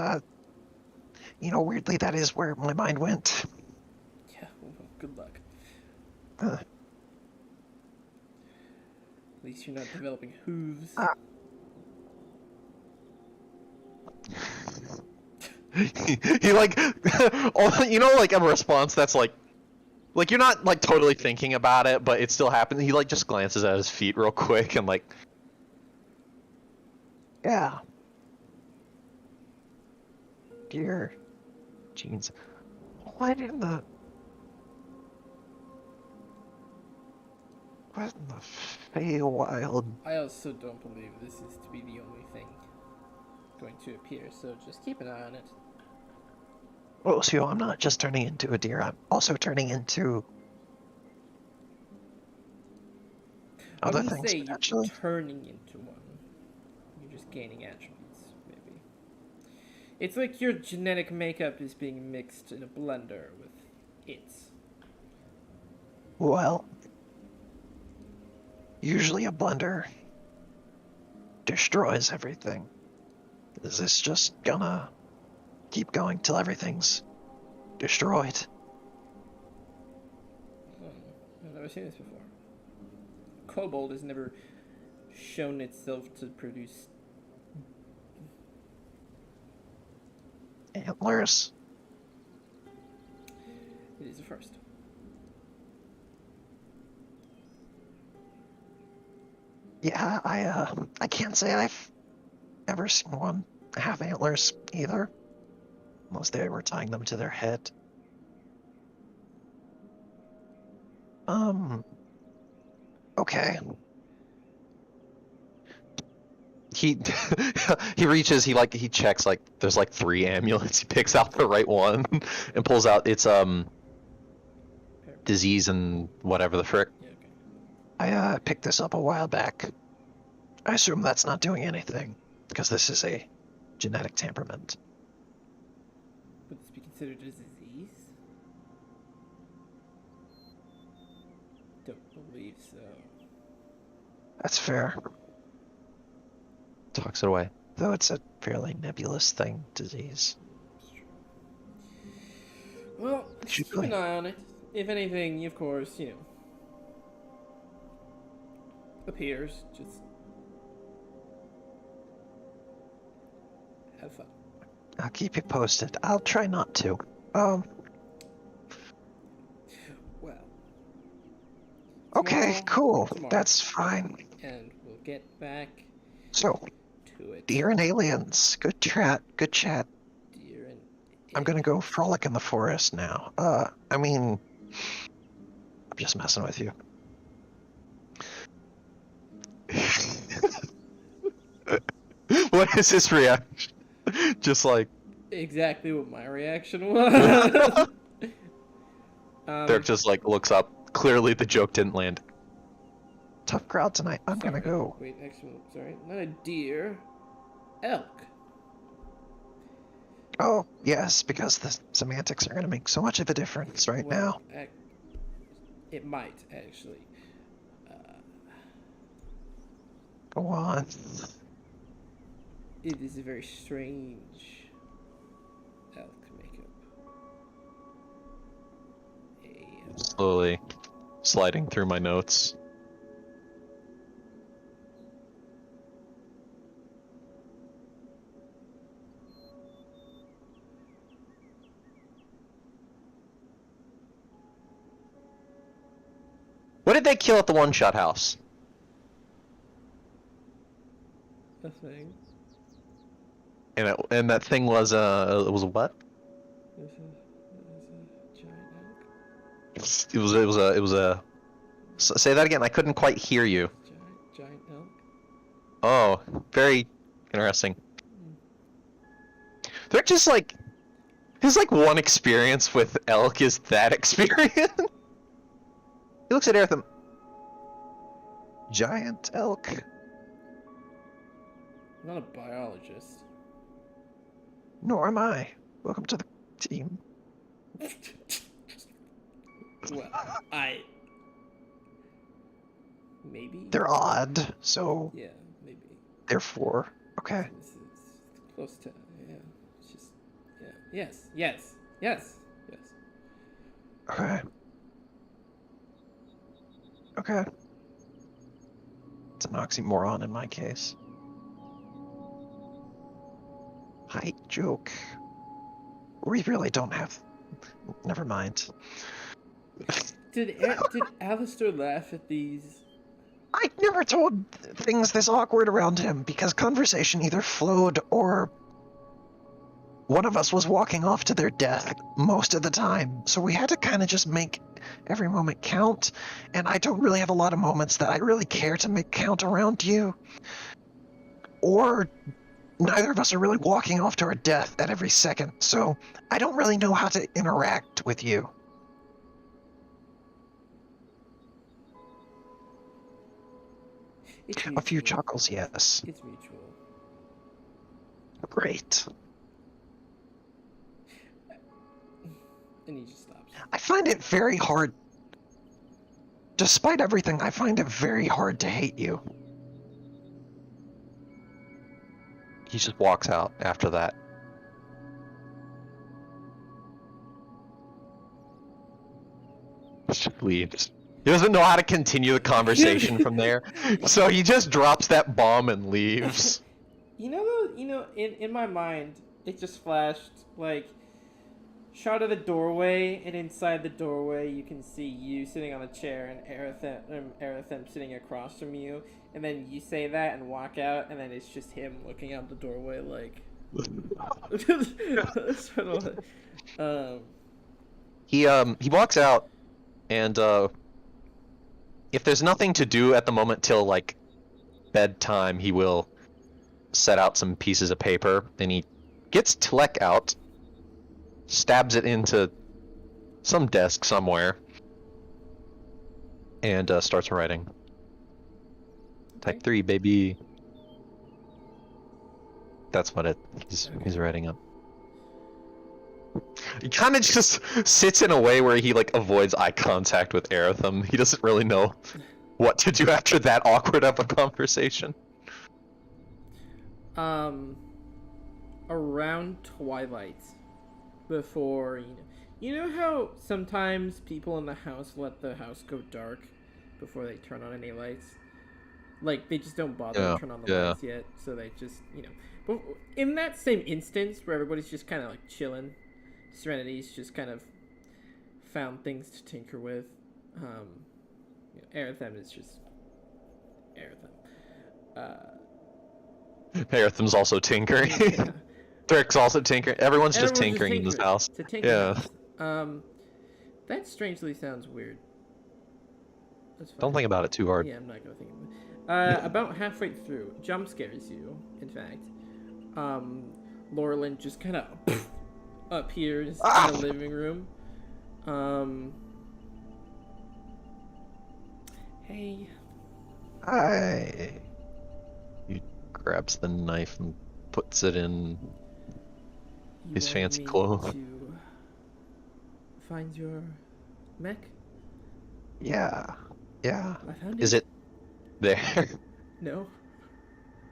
weirdly, that is where my mind went.
Yeah, well, good luck.
Uh,
At least you're not developing hooves.
He like, like a response that's like you're not like totally thinking about it, but it still happens. He like just glances at his feet real quick and like,
yeah. Dear jeans. What in the Feywild?
I also don't believe this is to be the only thing going to appear, so just keep an eye on it.
Oh, so I'm not just turning into a deer, I'm also turning into
I
other
wouldn't
things,
say you're
potentially.
turning into one. You're just gaining attributes, maybe. It's like your genetic makeup is being mixed in a blender with its.
Well, usually a blender destroys everything. Is this just gonna keep going till everything's destroyed?
I've never seen this before. Kobold has never shown itself to produce.
Antlers?
It is a first.
Yeah, I can't say I've ever seen one have antlers either. Unless they were tying them to their head. Okay.
he he reaches, he checks like there's like 3 amulets. He picks out the right one and pulls out its disease and whatever the frick.
Yeah, okay.
I picked this up a while back. I assume that's not doing anything, because this is a genetic temperament.
Would this be considered a disease? Don't believe so.
That's fair.
Tucks it away.
Though it's a fairly nebulous thing, disease.
It's true. Well, just keep
Usually.
an eye on it. If anything, of course, appears, just have fun.
I'll keep you posted. I'll try not to.
Well.
Okay, cool.
tomorrow,
That's fine.
And we'll get back
So,
to it.
deer and aliens. Good chat. Good chat.
Deer and
I'm gonna go frolic in the forest now. I'm just messing with you.
What is his reaction? Just like
exactly what my reaction was.
Derek just like looks up. Clearly the joke didn't land.
Tough crowd tonight. I'm gonna
Sorry.
go.
Wait, actually, sorry. Not a deer. Elk.
Oh, yes, because the semantics are gonna make so much of a difference right now.
It might, actually.
Go on.
It is a very strange elk makeup.
Slowly sliding through my notes. What did they kill at the one-shot house?
A thing.
And that thing was it was what?
There's a giant elk.
It was a. Say that again. I couldn't quite hear you.
Giant elk.
Oh, very interesting. They're just like his one experience with elk is that experience. He looks at Aeritham.
Giant elk.
I'm not a biologist.
Nor am I. Welcome to the team.
Well, maybe.
They're odd, so
Yeah, maybe.
therefore, okay.
It's close to, yeah. It's just, yeah. Yes, yes, yes, yes.
Okay. Okay. It's an oxymoron in my case. Height joke. We really don't have. Never mind.
Did Alistair laugh at these?
I never told things this awkward around him because conversation either flowed or one of us was walking off to their death most of the time. So we had to kind of just make every moment count. And I don't really have a lot of moments that I really care to make count around you. Or neither of us are really walking off to our death at every second. So I don't really know how to interact with you. A few chuckles, yes.
It's mutual.
Great.
And he just stops.
I find it very hard. Despite everything, I find it very hard to hate you.
He just walks out after that. Just leaves. He doesn't know how to continue the conversation from there, so he just drops that bomb and leaves.
In my mind, it just flashed, like, shot of the doorway, and inside the doorway you can see you sitting on a chair and Arathem sitting across from you, and then you say that and walk out, and then it's just him looking out the doorway, like... sort of,
He walks out, and if there's nothing to do at the moment till like bedtime, he will set out some pieces of paper, and he gets Tlek out, stabs it into some desk somewhere, and starts writing. Type 3, baby. That's what he's writing up. He kind of just sits in a way where he like avoids eye contact with Arathem. He doesn't really know what to do after that awkward of a conversation.
Around twilight, before, you know how sometimes people in the house let the house go dark before they turn on any lights? Like, they just don't bother to turn on the lights yet, so they just, But in that same instance where everybody's just kind of like chilling, Serenity's just kind of found things to tinker with. Arathem is just Arathem.
Arathem's also tinkering.
Yeah.
Dirk's also tinkering. Everyone's just tinkering in this house.
It's a tinkering house. That strangely sounds weird. That's fine.
Don't think about it too hard.
Yeah, I'm not gonna think about it. About halfway through, jump scares you. In fact, Laurelin just kind of appears in the living room. Hey.
Hi. He grabs the knife and puts it in his fancy clothes.
To find your mech?
Yeah.
I found it.
Is it there?
No.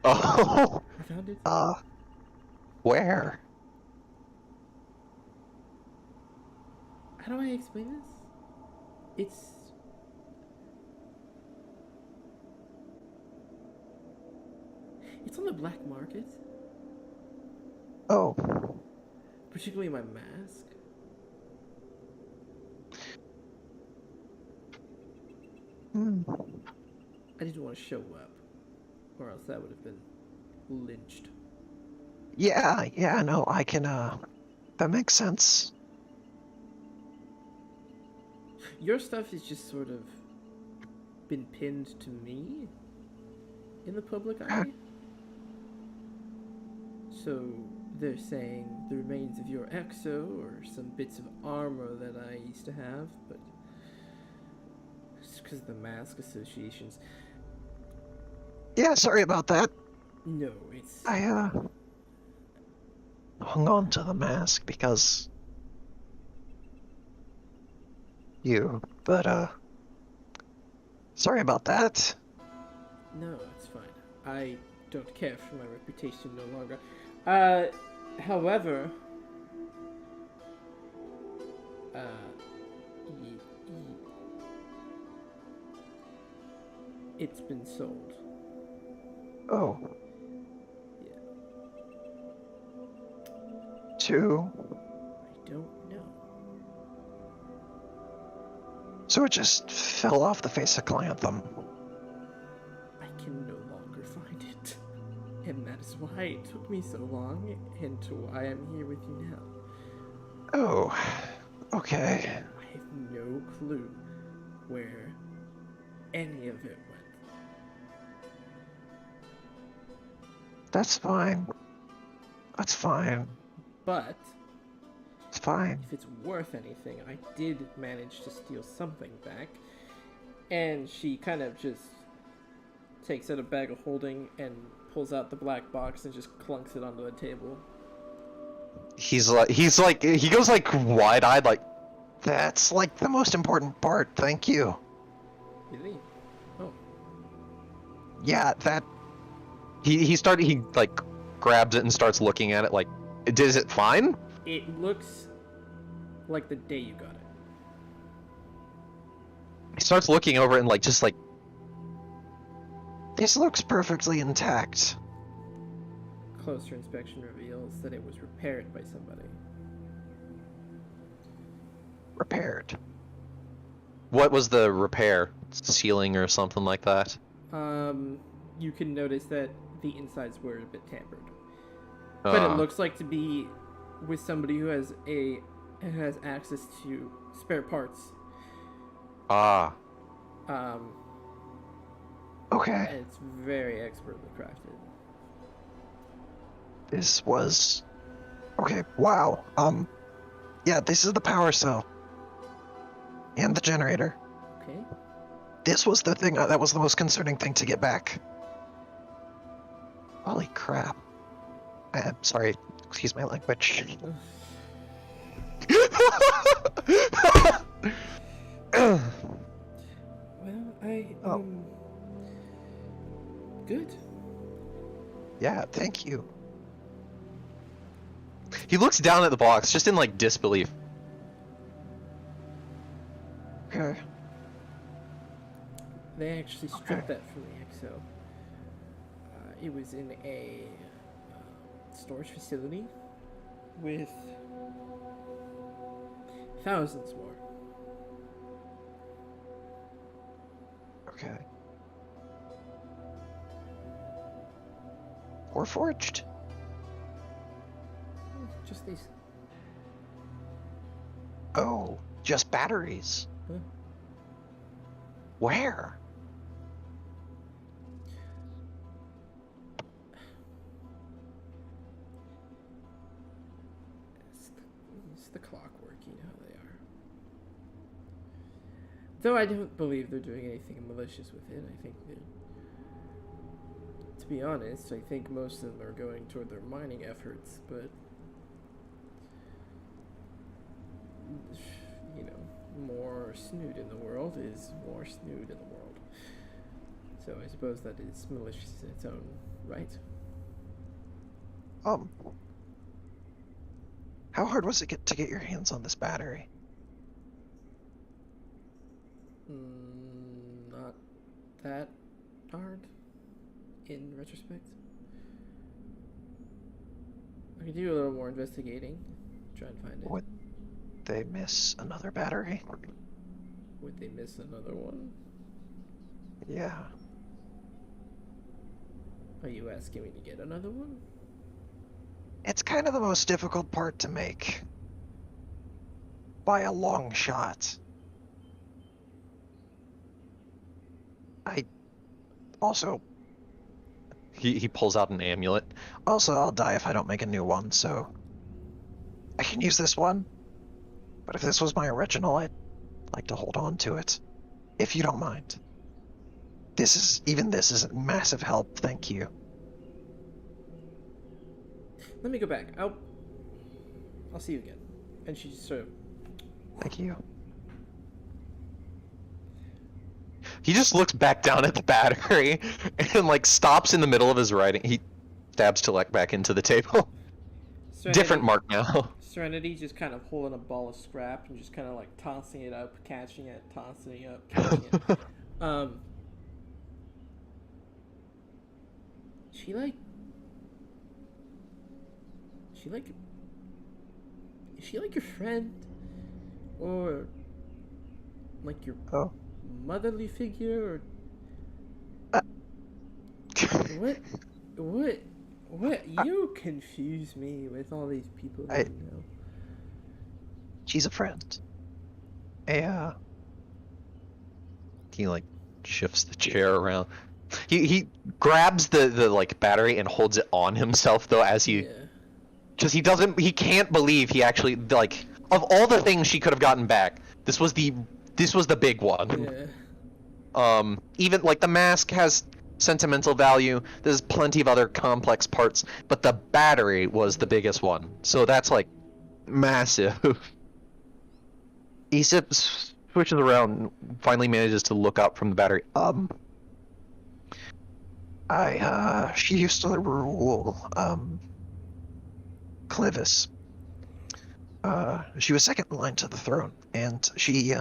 Oh.
I found it.
Where?
How do I explain this? It's on the black market.
Oh.
Particularly my mask. I didn't want to show up, or else I would have been lynched.
Yeah, no, I can, that makes sense.
Your stuff has just sort of been pinned to me in the public eye. So they're saying the remains of your exo or some bits of armor that I used to have, but it's because of the mask associations.
Yeah, sorry about that.
No, it's...
hung on to the mask because you, but sorry about that.
No, it's fine. I don't care for my reputation no longer. However, it's been sold.
Oh.
Yeah.
To.
I don't know.
So it just fell off the face of Glantham.
I can no longer find it. And that is why it took me so long, and to why I'm here with you now.
Oh. Okay.
I have no clue where any of it went.
That's fine. That's fine.
But
It's fine.
if it's worth anything, I did manage to steal something back. And she kind of just takes out a bag of holding and pulls out the black box and just clunks it onto the table.
He goes like wide-eyed, like,
That's like the most important part. Thank you.
Really? Oh.
Yeah, that.
he like grabs it and starts looking at it like, is it fine?
It looks like the day you got it.
He starts looking over it and like, just like,
This looks perfectly intact.
Closer inspection reveals that it was repaired by somebody.
Repaired.
what was the repair? Sealing or something like that?
You can notice that the insides were a bit tampered. But it looks like to be with somebody who has access to spare parts.
Ah.
Okay.
And it's very expertly crafted.
This was. Okay, wow. Yeah, this is the power cell. And the generator.
Okay.
This was the thing that was the most concerning thing to get back. Holy crap. I'm sorry, excuse my language.
Well, good.
Yeah, thank you.
He looks down at the box, just in like disbelief.
Okay.
They actually stripped that from the XO. It was in a storage facility with thousands more.
Okay. Or forged.
Just these.
Oh, just batteries.
Huh?
Where?
It's the clockwork, you know how they are. Though I don't believe they're doing anything malicious with it. I think that, to be honest, I think most of them are going toward their mining efforts, but you know, more snood in the world is more snood in the world. So I suppose that is malicious in its own right.
How hard was it to get your hands on this battery?
Not that hard, in retrospect. I could do a little more investigating, try and find it.
Would they miss another battery?
Would they miss another one?
Yeah.
Are you asking me to get another one?
It's kind of the most difficult part to make. By a long shot. I also
He pulls out an amulet.
I'll die if I don't make a new one, so I can use this one. But if this was my original, I'd like to hold on to it. If you don't mind. This is a massive help, thank you.
Let me go back. I'll see you again. And she just sort of.
Thank you.
He just looks back down at the battery and like stops in the middle of his writing. He stabs Tilek back into the table. Different mark now.
Serenity just kind of holding a ball of scrap and just kind of like tossing it up, catching it, tossing it up, catching it. She like. Is she like your friend? Or like your motherly figure? Or what? You confuse me with all these people that you know.
She's a friend.
He like shifts the chair around. He grabs the like battery and holds it on himself though as he, because he can't believe he actually, like, of all the things she could have gotten back, this was the big one.
Yeah.
Even like the mask has sentimental value. There's plenty of other complex parts, but the battery was the biggest one. So that's like massive. He switches around, finally manages to look up from the battery.
She used to rule, Clovis. She was second in line to the throne, and she,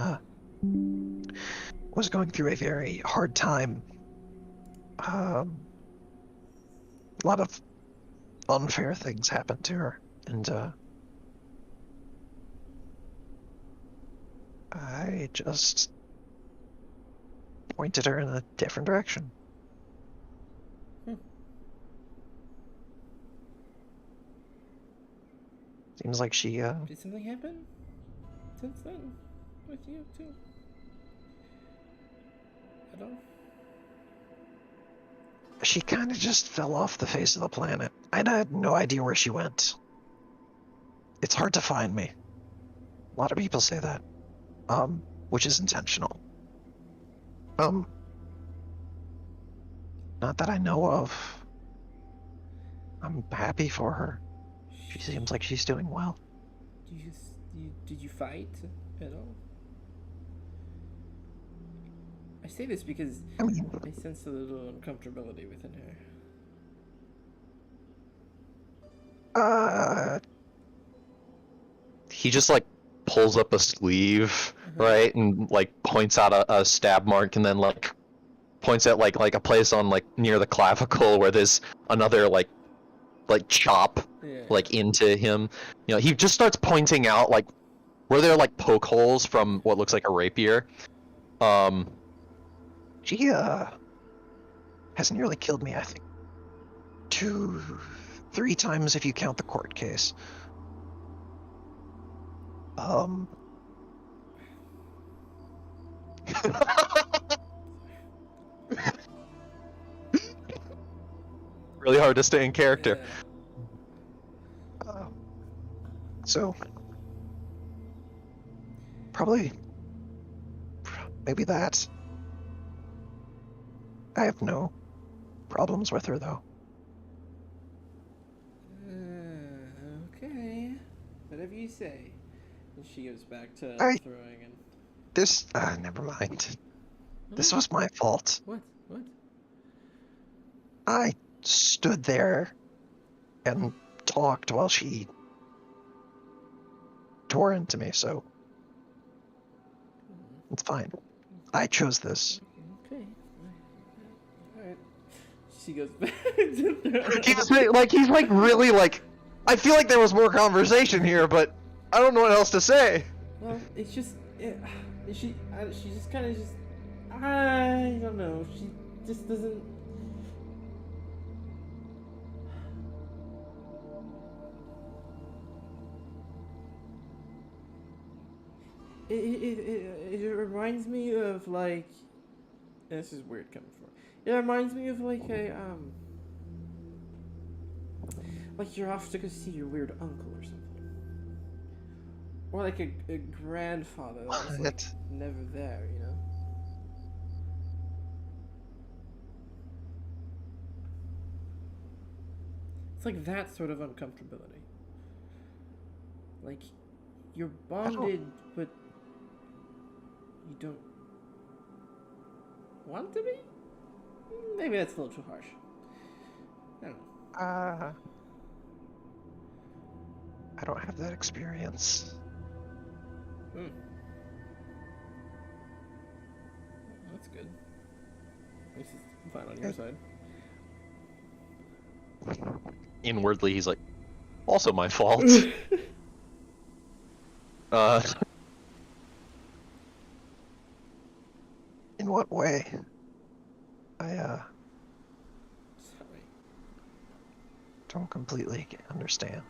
was going through a very hard time. A lot of unfair things happened to her, and, I just pointed her in a different direction. Seems like she,
Did something happen since then with you too? At all?
She kind of just fell off the face of the planet. I had no idea where she went. It's hard to find me. A lot of people say that. Which is intentional. Not that I know of. I'm happy for her. She seems like she's doing well.
Did you fight at all? I say this because I sense a little uncomfortability within her.
He just like pulls up a sleeve, right, and like points out a stab mark, and then like points at like a place on like near the clavicle where there's another like chop like into him. You know, he just starts pointing out like where there are like poke holes from what looks like a rapier.
She has nearly killed me, I think. 2-3 times if you count the court case.
Really hard to stay in character.
So probably maybe that. I have no problems with her though.
Okay. Whatever you say. And she goes back to throwing and...
This, never mind. This was my fault.
What?
I stood there and talked while she tore into me, so it's fine. I chose this.
Okay. Alright. She goes back to
He's like really like, I feel like there was more conversation here, but I don't know what else to say.
Well, it's just, she just kind of just, I don't know, she just doesn't. It reminds me of like, this is weird coming from. It reminds me of like a like you're off to go see your weird uncle or something, or like a grandfather that's like never there, you know. It's like that sort of uncomfortability. Like, you're bonded, but you don't want to be? Maybe that's a little too harsh. I don't know.
I don't have that experience.
That's good. At least it's fine on your side.
Inwardly, he's like, also my fault.
In what way?
Sorry.
Don't completely understand.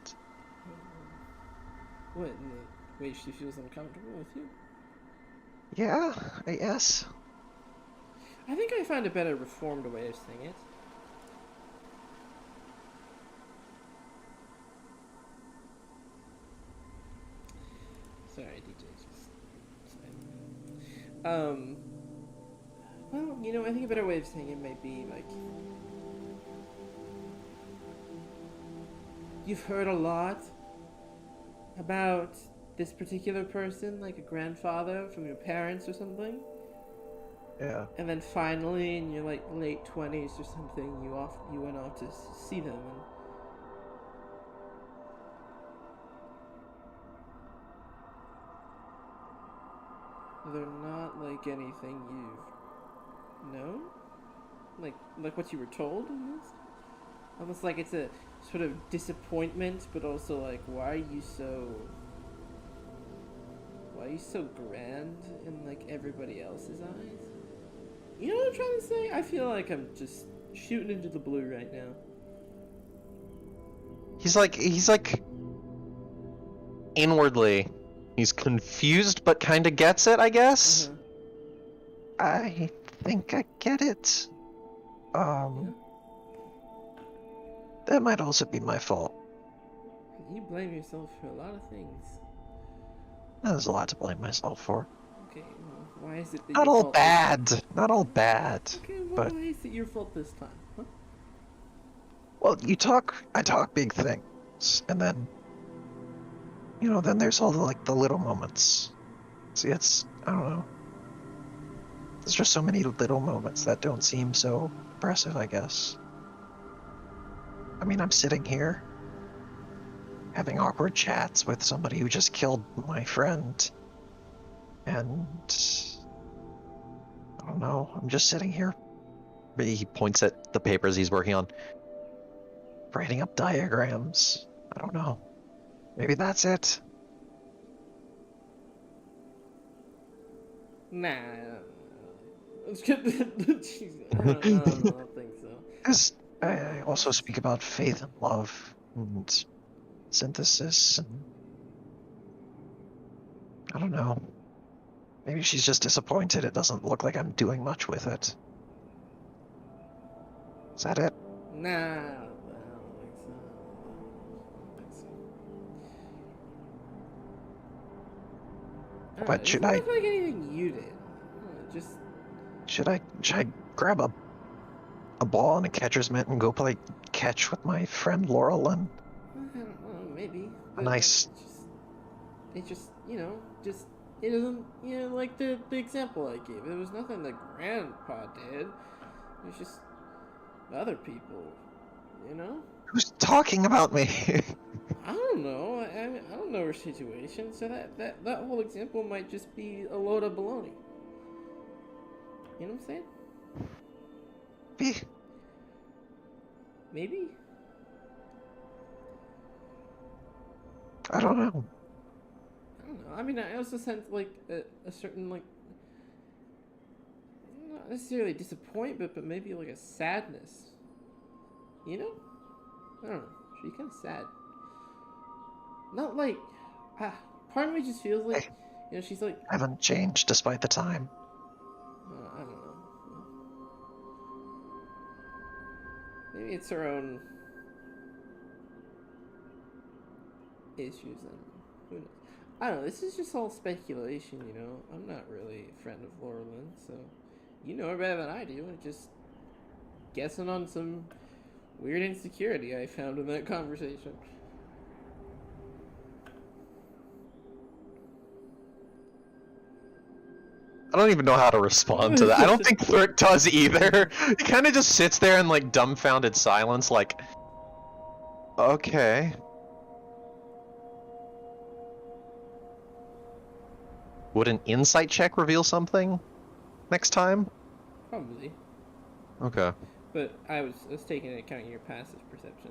What, in the way she feels uncomfortable with you?
Yeah, I guess.
I think I found a better reformed way of saying it. Sorry, DJ. Well, you know, I think a better way of saying it might be like, you've heard a lot about this particular person, like a grandfather from your parents or something.
Yeah.
And then finally, in your like late 20s or something, you went off to see them, and they're not like anything you've known, like what you were told in this. Almost like it's a sort of disappointment, but also like, why are you so grand in like everybody else's eyes? You know what I'm trying to say? I feel like I'm just shooting into the blue right now.
He's like inwardly, he's confused but kind of gets it, I guess.
I think I get it.
Yeah.
That might also be my fault.
You blame yourself for a lot of things.
There's a lot to blame myself for.
Okay, well, why is it that
Not
your
all
fault
bad. Not all bad.
Okay, well,
But
why is it your fault this time? Huh?
well, I talk big things, and then then there's all the little moments. See, I don't know. There's just so many little moments that don't seem so impressive, I guess. I mean, I'm sitting here having awkward chats with somebody who just killed my friend. And I don't know, I'm just sitting here.
He points at the papers he's working on.
Writing up diagrams. I don't know. Maybe that's it.
Nah. Jeez, I don't think so.
Because I also speak about faith and love and synthesis and I don't know. Maybe she's just disappointed it doesn't look like I'm doing much with it. Is that it?
Nah, I don't think so.
But should I?
It's not like anything you did. Just
Should I grab a ball and a catcher's mitt and go play catch with my friend Laurel and
I don't know, maybe.
a nice?
It just it doesn't, like the example I gave. There was nothing that Grandpa did. It was just other people,
Who's talking about me?
I don't know. I don't know her situation, so that whole example might just be a load of baloney. You know what I'm saying? Maybe?
I don't know.
I don't know. I mean, I also sense like a certain like, not necessarily disappointment, but maybe like a sadness. I don't know. She's kind of sad. Not like, part of me just feels like, she's like,
I haven't changed despite the time.
I don't know. Maybe it's her own issues, and who knows? I don't know. This is just all speculation, I'm not really a friend of Laura Lynn, so you know her better than I do, and just guessing on some weird insecurity I found in that conversation.
I don't even know how to respond to that. I don't think Thrick does either. He kind of just sits there in like dumbfounded silence, like, okay. Would an insight check reveal something next time?
Probably.
Okay.
But I was taking into account your passive perception.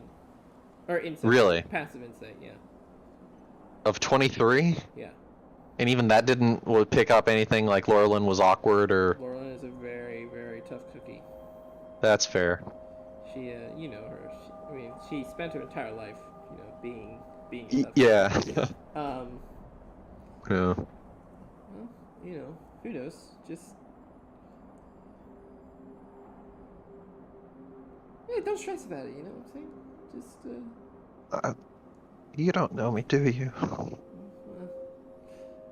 Or insight.
Really?
Passive insight, yeah.
Of 23?
Yeah.
And even that didn't pick up anything like Laurelyn was awkward or...
Laurelyn is a very, very tough cookie.
That's fair.
She, you know her. She spent her entire life, being a tough
Yeah.
cookie.
Yeah.
Well, who knows? Just... Yeah, don't stress about it, you know what I'm saying? Just,
You don't know me, do you?
well,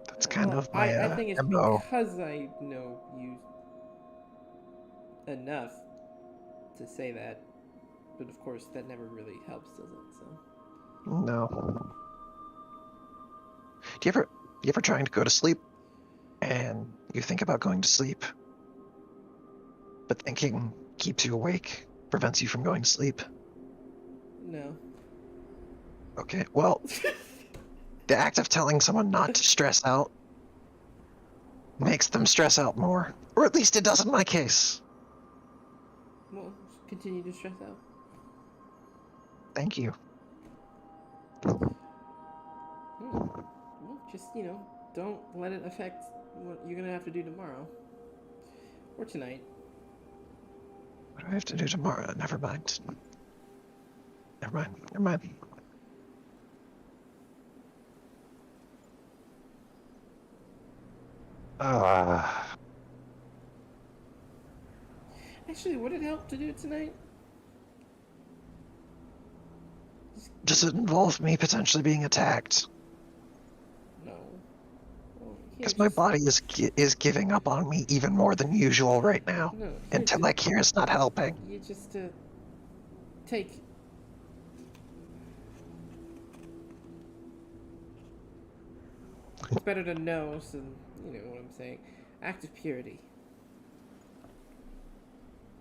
That's kind of my
I think it's
MO.
because I know you enough to say that, but of course that never really helps, does it? So.
No. Do you ever trying to go to sleep, and you think about going to sleep, but thinking keeps you awake, prevents you from going to sleep?
No.
Okay, well, the act of telling someone not to stress out makes them stress out more. Or at least it does in my case.
Well, continue to stress out.
Thank you.
Well, just, don't let it affect what you're gonna have to do tomorrow. Or tonight.
What do I have to do tomorrow? Never mind. Never mind.
Actually, would it help to do it tonight?
Does it involve me potentially being attacked?
No. Well,
Because my body is giving up on me even more than usual right now.
No,
And Tilek here is not helping.
You just, take... It's better to know, so you know what I'm saying. Act of purity.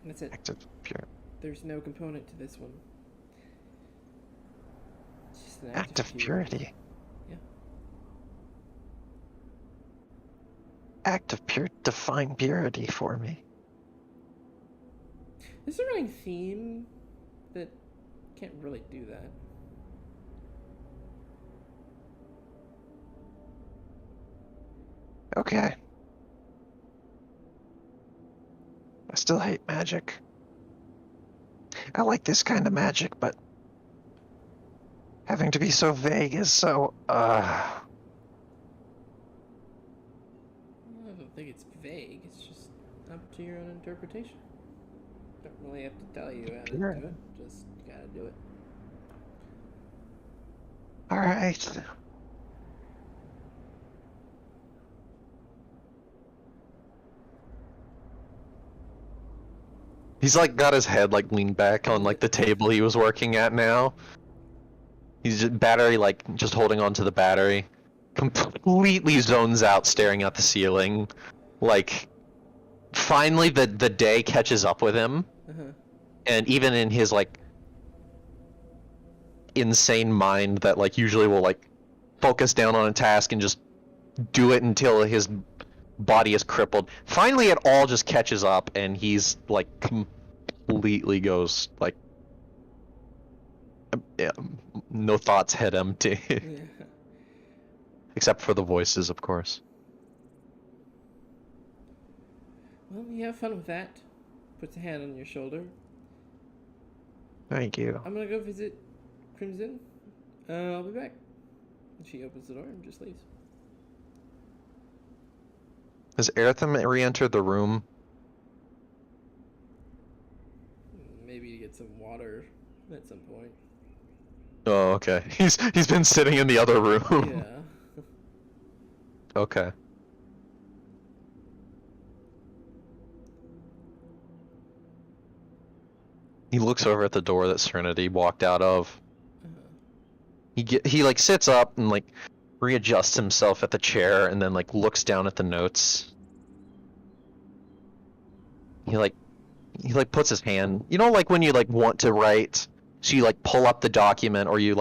And that's it.
Active pure.
There's no component to this one. It's just an
Act of purity.
Yeah.
Act of pure. Define purity for me.
There's a running theme that can't really do that.
Okay. I still hate magic. I like this kind of magic, but having to be so vague is so,
I don't think it's vague. It's just up to your own interpretation. Don't really have to tell you how to do it. Just gotta do it.
Alright.
He's like got his head like leaned back on like the table he was working at now. He's just just holding on to the battery. Completely zones out staring at the ceiling. Like finally the day catches up with him. And even in his like insane mind that like usually will like focus down on a task and just do it until his body is crippled. Finally, it all just catches up, and he's like completely goes like, no thoughts hit him, except for the voices, of course.
Well, you have fun with that. Puts a hand on your shoulder.
Thank you.
I'm gonna go visit Crimson. I'll be back. And she opens the door and just leaves.
Has Eritham re-entered the room?
Maybe to get some water at some point.
Oh, okay. He's been sitting in the other room.
Yeah.
Okay. He looks over at the door that Serenity walked out of. He like sits up and like readjusts himself at the chair and then like looks down at the notes. he like puts his hand, you know, like when you like want to write, so you like pull up the document, or you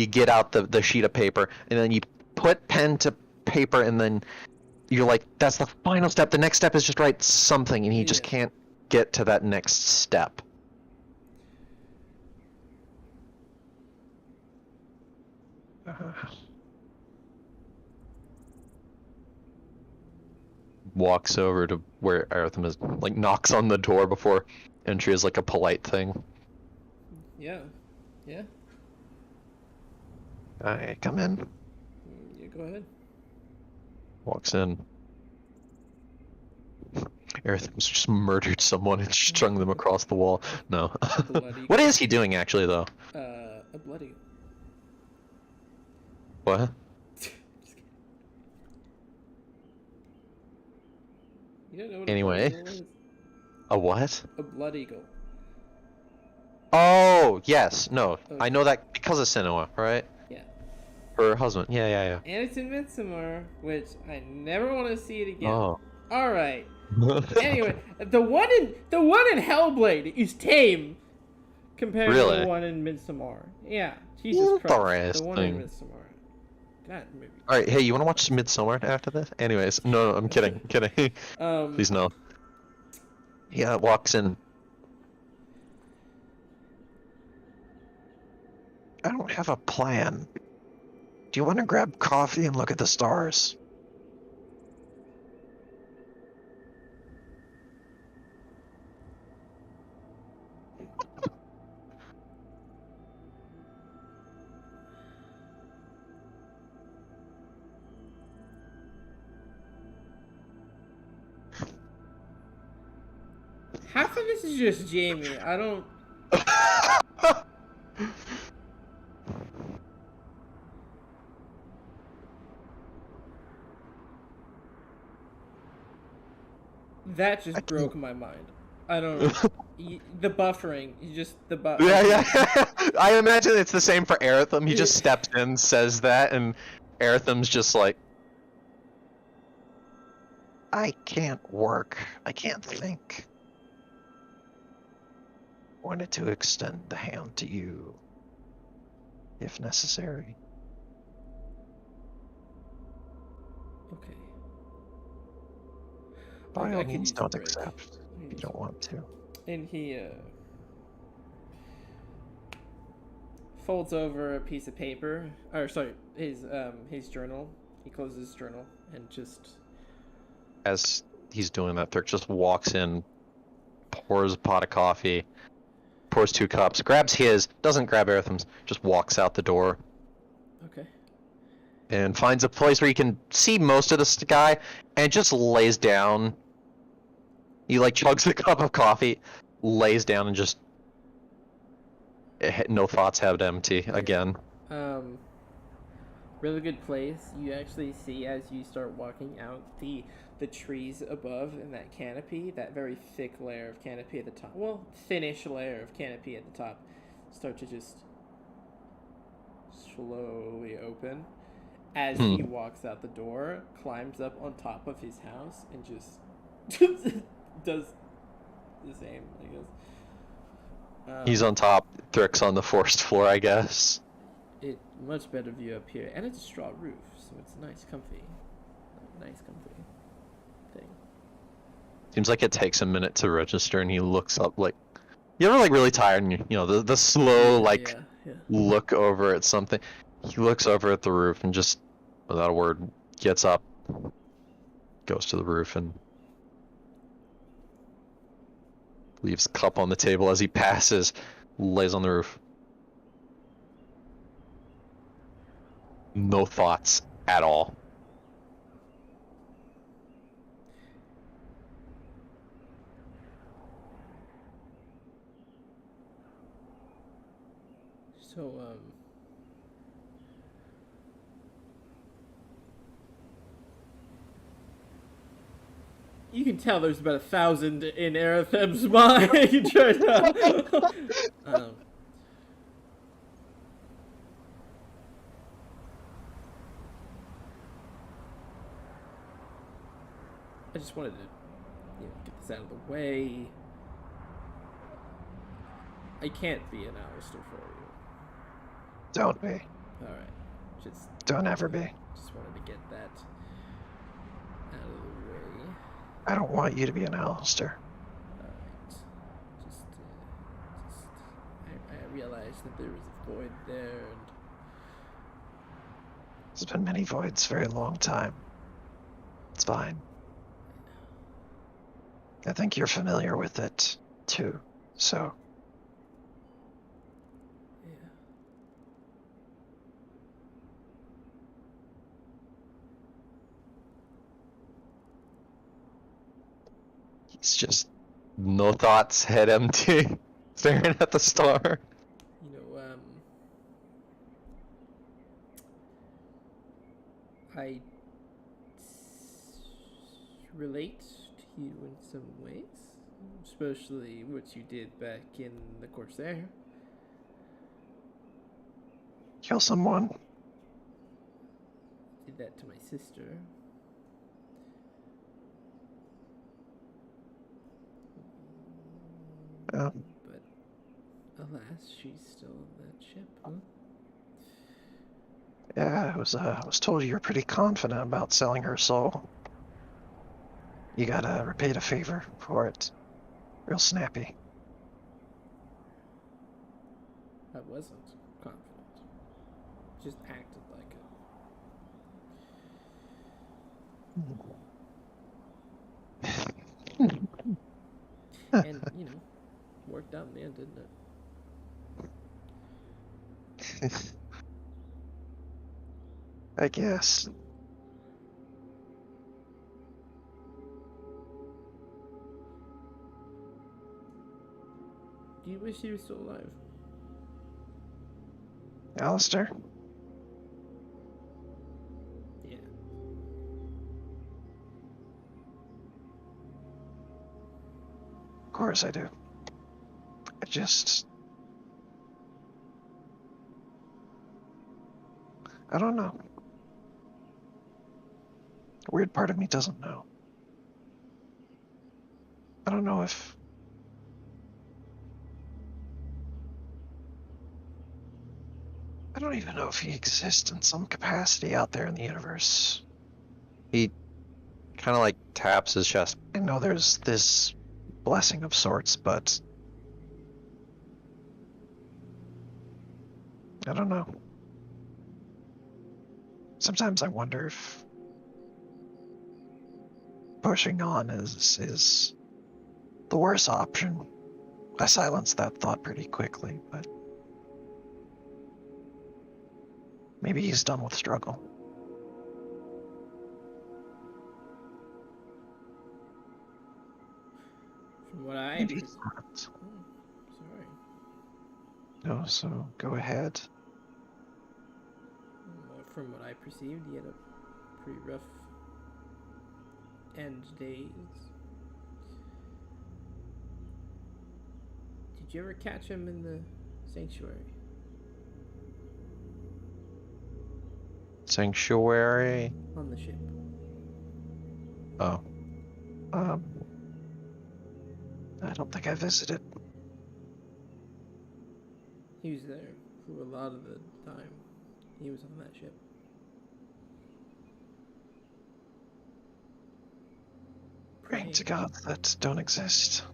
get out the sheet of paper, and then you put pen to paper, and then you're like, that's the final step. The next step is just write something, and he just
Yeah.
can't get to that next step. Walks over to where Aritham is, like knocks on the door before entry is like a polite thing.
Yeah. Yeah.
Hey, come in.
Yeah, go ahead.
Walks in. Aritham's just murdered someone and strung them across the wall. No.
Bloody.
What is he doing actually, though?
A bloody.
What?
Just kidding. You don't know what
Anyway.
a blood eagle is?
A what?
A blood eagle.
Oh, yes. No.
Okay.
I know that because of Senua, right?
Yeah.
Her husband. Yeah.
And it's in Midsommar, which I never want to see it again.
Oh.
All right. Anyway, the one in Hellblade is tame compared to
Really?
the one in Midsommar. Yeah. Jesus Christ. The one in
Interesting.
Midsommar. That movie.
All right. Hey, you want to watch Midsommar after this? Anyways, no, I'm kidding. I'm kidding. Please no. Yeah, walks in.
I don't have a plan. Do you want to grab coffee and look at the stars?
Half of this is just Jamie. I don't. That just broke my mind. I don't. The buffering. You just the buff.
Yeah. I imagine it's the same for Aritham. He just steps in, says that, and Aritham's just like,
I can't work. I can't think. Wanted to extend the hand to you, if necessary.
Okay.
By
I
all
could
means,
use a
don't
break.
accept if you don't want to.
And he folds over a piece of paper, or sorry, his journal. He closes his journal and just.
as he's doing that, Thurk just walks in, pours a pot of coffee, pours 2 cups, grabs his, doesn't grab Aritham's, just walks out the door.
Okay.
And finds a place where you can see most of the sky, and just lays down. He like chugs a cup of coffee, lays down, and just no thoughts, have it empty again.
Really good place. You actually see as you start walking out the trees above and that canopy, that very thick layer of canopy at the top. Well, thinnish layer of canopy at the top, start to just slowly open as he walks out the door, climbs up on top of his house, and just does the same, I guess.
He's on top, Thurk's on the first floor, I guess.
It much better view up here, and it's a straw roof, so it's nice, comfy thing.
Seems like it takes a minute to register, and he looks up like, you ever like really tired, and you know the slow like
Yeah.
look over at something. He looks over at the roof and just, without a word, gets up, goes to the roof, and leaves cup on the table as he passes, lays on the roof. No thoughts at all.
So, you can tell there's about 1,000 in Arathem's mind right now. I just wanted to get this out of the way. I can't be an Alistair for you.
Don't be.
Alright.
Don't ever be.
Just wanted to get that out of the way.
I don't want you to be an Alistair.
Alright. I realized that there was a void there, and
There's been many voids for a long time. It's fine. I think you're familiar with it, too, so...
yeah.
He's just no thoughts, head empty, staring at the star.
I relate to you in some ways, especially what you did back in the Corsair.
Kill someone.
Did that to my sister.
Yeah.
But alas, she's still on that ship, huh?
Yeah, I was told you were pretty confident about selling her soul. You got repaid a favor for it. Real snappy.
I wasn't confident. Just acted like it. And, worked out in the end, didn't it?
I guess.
Do you wish he was still alive?
Alistair?
Yeah.
Of course I do. I don't know. A weird part of me doesn't know. I don't know if... I don't even know if he exists in some capacity out there in the universe.
He kind of like taps his chest.
I know there's this blessing of sorts, but... I don't know. Sometimes I wonder if pushing on is the worst option. I silenced that thought pretty quickly, but maybe he's done with struggle.
From what I...
Maybe he's not.
Sorry.
No, so go ahead.
From what I perceived, he had a pretty rough end days. Did you ever catch him in the sanctuary?
Sanctuary?
On the ship.
Oh.
I don't think I visited.
He was there for a lot of the time. He was on that ship.
Praying to gods that don't exist.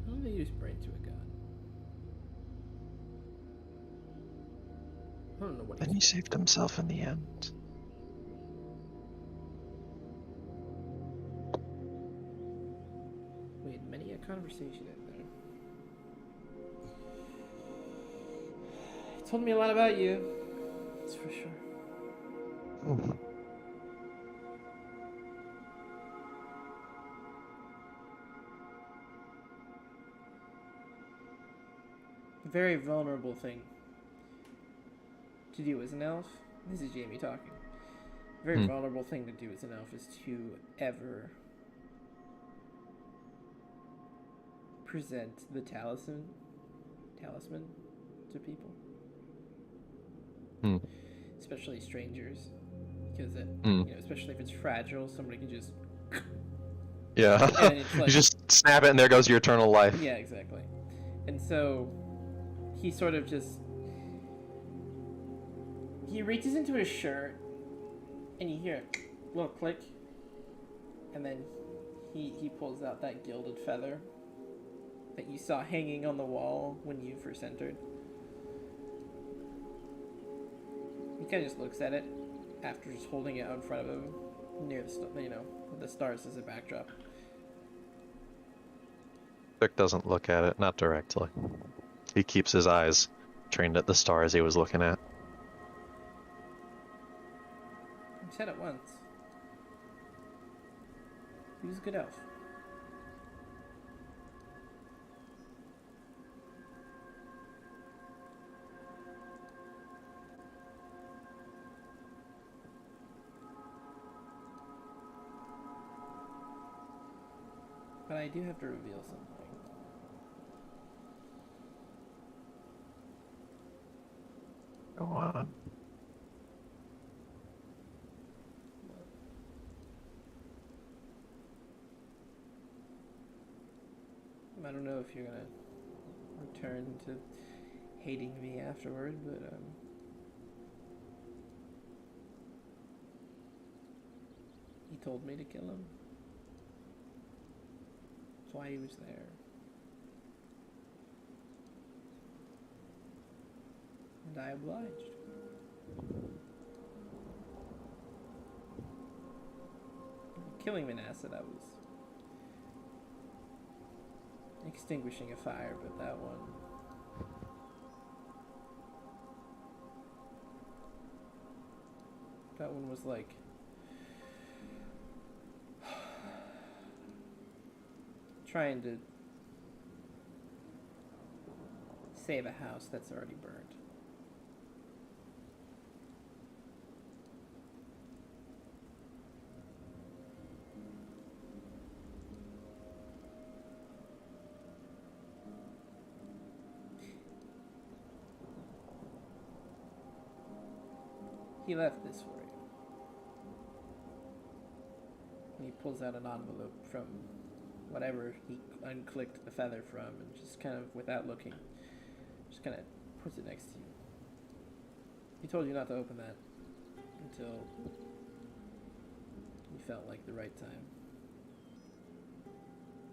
How do they use praying to a god? I don't know what
Then he saved himself in the end.
We had many a conversation in there. He told me a lot about you. That's for sure.
Hmm.
A very vulnerable thing to do as an elf. This is Jamie talking. A very vulnerable thing to do as an elf is to ever present the talisman to people. Especially strangers. Because especially if it's fragile, somebody can just
Yeah.
And it's
You
like,
just snap it and there goes your eternal life.
yeah, exactly. And so he sort of just, he reaches into his shirt and you hear a little click, and then he pulls out that gilded feather that you saw hanging on the wall when you first entered. He kind of just looks at it after just holding it out in front of him near the stars as a backdrop.
Vic doesn't look at it, not directly. He keeps his eyes trained at the stars he was looking at.
I said it once. He was a good elf. But I do have to reveal something.
Go on.
I don't know if you're gonna return to hating me afterward, but he told me to kill him. That's why he was there. And I obliged. Killing Manasseh, that was extinguishing a fire, but that one was like trying to save a house that's already burned. He left this for you. And he pulls out an envelope from whatever he unclicked the feather from, and just kind of, without looking, just kind of puts it next to you. He told you not to open that until you felt like the right time.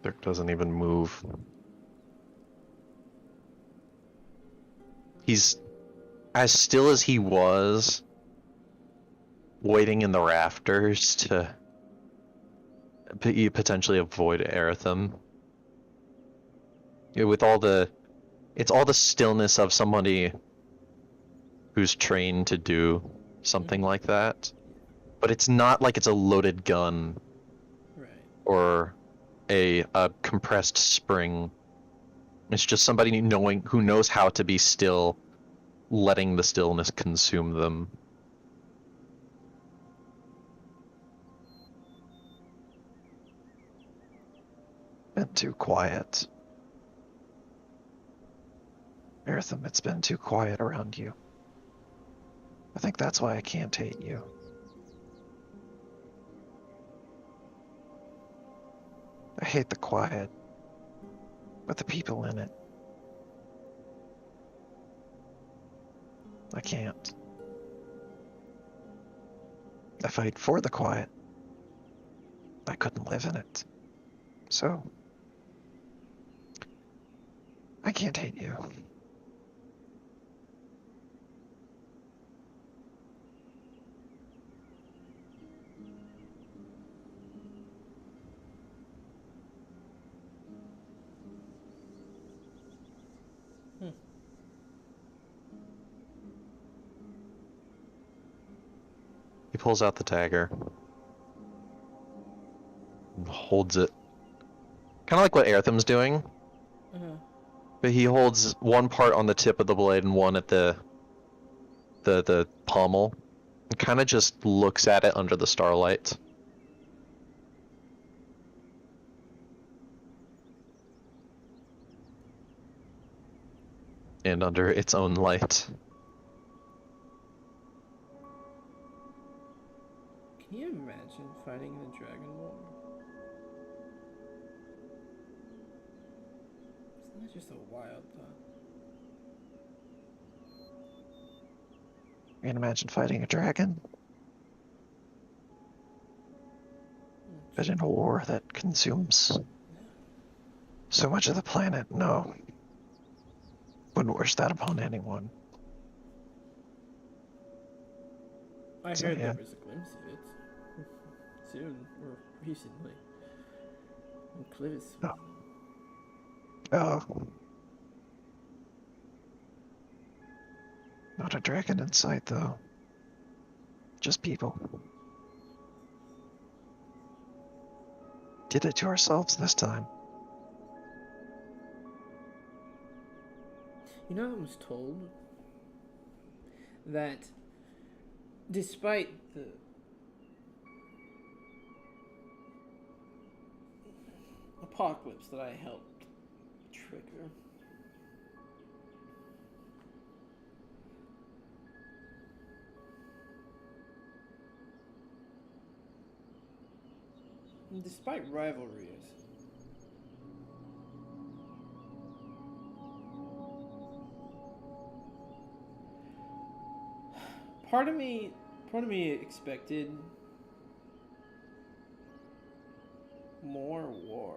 Dirk doesn't even move. He's as still as he was, waiting in the rafters to potentially avoid Aratham. With all the, it's all the stillness of somebody who's trained to do something like that, but it's not like it's a loaded gun,
Right.
or a compressed spring. It's just somebody who knows how to be still, letting the stillness consume them.
Been too quiet. Eratham, it's been too quiet around you. I think that's why I can't hate you. I hate the quiet, but the people in it. I can't. I fight for the quiet. I couldn't live in it. So, I can't hate you.
He pulls out the dagger and holds it, kind of like what Aertham's doing, but he holds one part on the tip of the blade and one at the pommel, and kind of just looks at it under the starlight. And under its own light.
Can you imagine fighting the Dragon Lord? That's just a wild thought.
You can imagine fighting a dragon. Imagine a war that consumes so much of the planet. No. Wouldn't wish that upon anyone.
I
So,
heard
yeah.
there was a glimpse of it. Soon, or recently. And Clivis.
Oh. Not a dragon in sight, though. Just people. Did it to ourselves this time.
You know, I was told that despite the apocalypse that I helped trigger, and despite rivalries, part of me expected more war.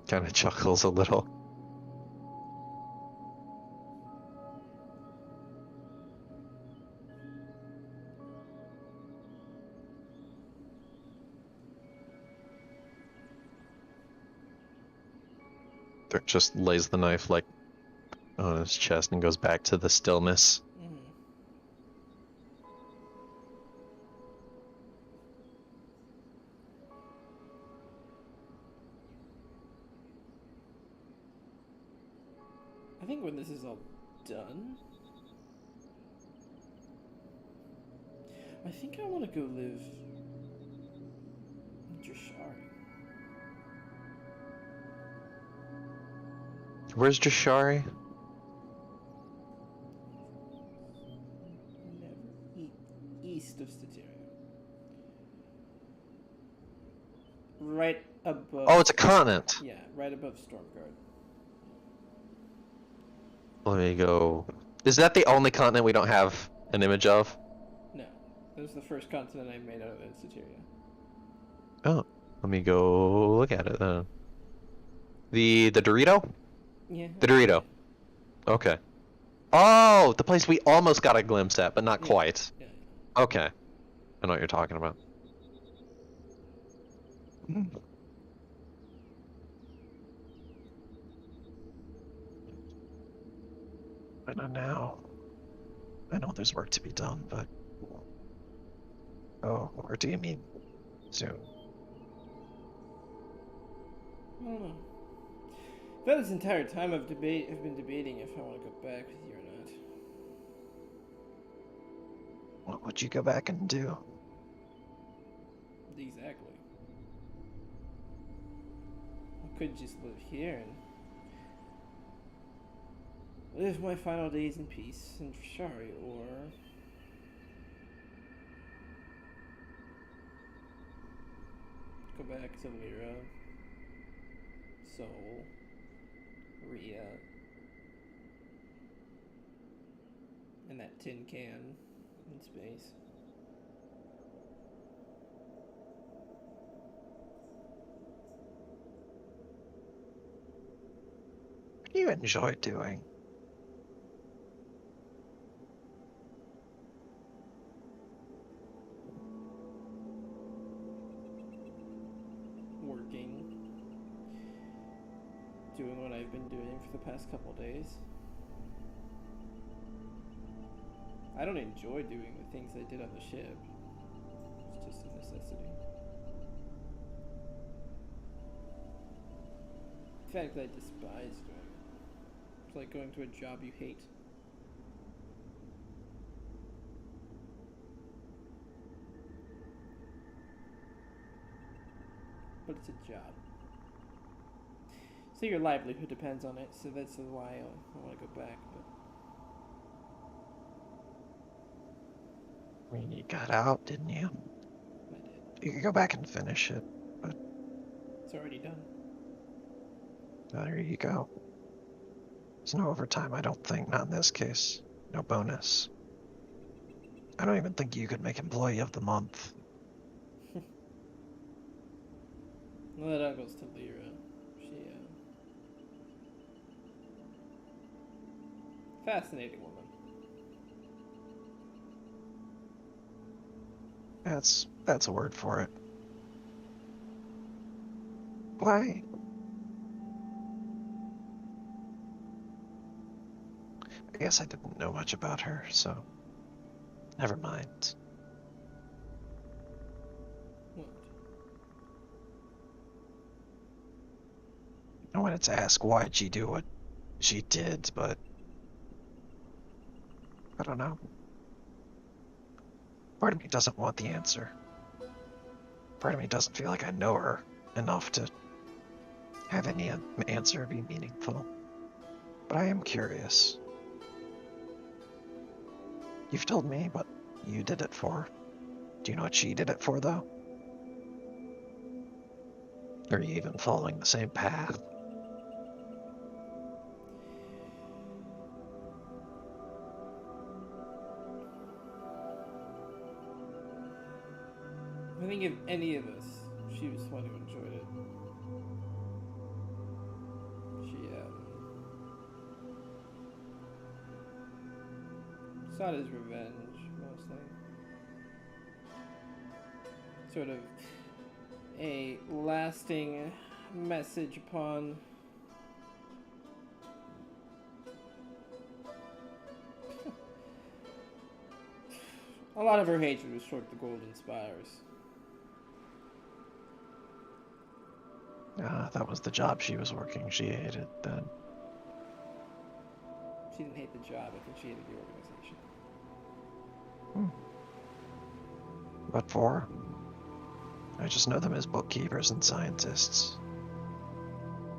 Kind of chuckles a little. Dirk just lays the knife like on his chest and goes back to the stillness.
I think when this is all done, I think I want to go live in Drashari.
Where's Jashari?
East of Stateria. Right above...
Oh, it's a continent!
Yeah, right above Stormguard.
Let me go... Is that the only continent we don't have an image of?
No. That was the first continent I made out of Stateria.
Oh, let me go look at it then. The Dorito?
Yeah.
The Dorito. Okay. Oh, the place we almost got a glimpse at, but not quite.
Yeah.
Okay. I know what you're talking about.
I know now. I know there's work to be done, but... Oh, or do you mean soon?
I don't know. That this entire time I've been debating if I want to go back with you or not.
What would you go back and do?
Exactly. I could just live here and live my final days in peace in Shari, or go back to Lyra, Soul, Rhea, and that tin can in space.
What do you enjoy doing?
Working. Doing what I've been doing for the past couple days. I don't enjoy doing the things I did on the ship. It's just a necessity. In fact, I despise doing it. It's like going to a job you hate. But it's a job. So your livelihood depends on it, so that's why I want to go back. But
I mean, you got out, didn't you?
I did.
You could go back and finish it, but
It's already done.
there you go. There's no overtime, I don't think. Not in this case. No bonus. I don't even think you could make Employee of the Month.
Well, that goes to Lyra. She, fascinating woman.
That's a word for it. Why? I guess I didn't know much about her, so never mind.
What?
I wanted to ask why'd she do what she did, but I don't know. Part of me doesn't want the answer. Part of me doesn't feel like I know her enough to have any answer be meaningful. But I am curious. You've told me what you did it for. Do you know what she did it for, though? Are you even following the same path?
I think if any of us, she was the one who enjoyed it. She, saw it as revenge, mostly. Sort of a lasting message upon a lot of her hatred was toward the Golden Spires.
That was the job she was working. She hated then.
She didn't hate the job, I think she hated the organization.
What for? I just know them as bookkeepers and scientists.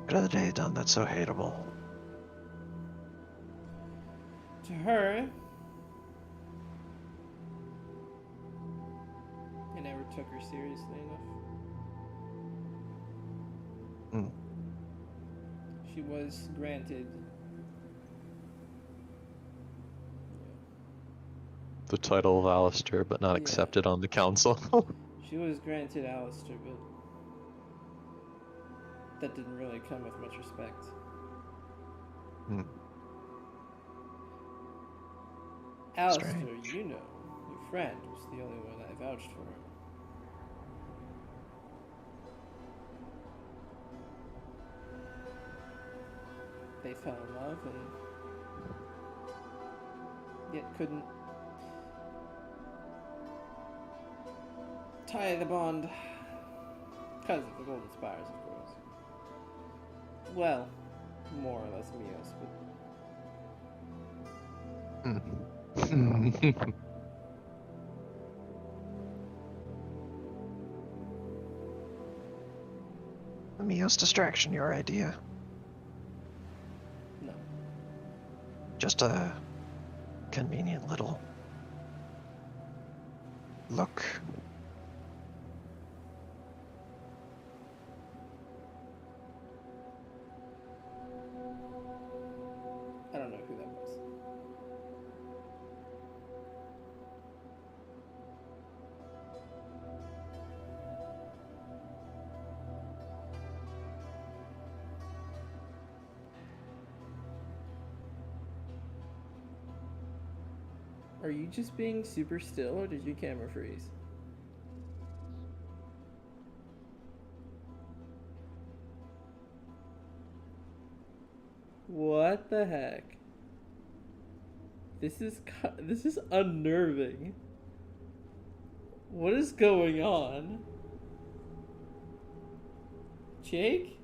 What have they done that's so hateable?
To her, I never took her seriously enough. She was granted
The title of Alistair, but not
Yeah.
accepted on the council.
She was granted Alistair, but that didn't really come with much respect. Alistair,
Strange.
you know, your friend was the only one I vouched for. They fell in love and yet couldn't tie the bond because of the Golden Spires, of course. Well, more or less Mios, but
Mio's distraction, your idea.
no.
Just a convenient little look.
I don't know who that was. Are you just being super still, or did your camera freeze? What the heck? This is unnerving. What is going on? Jake?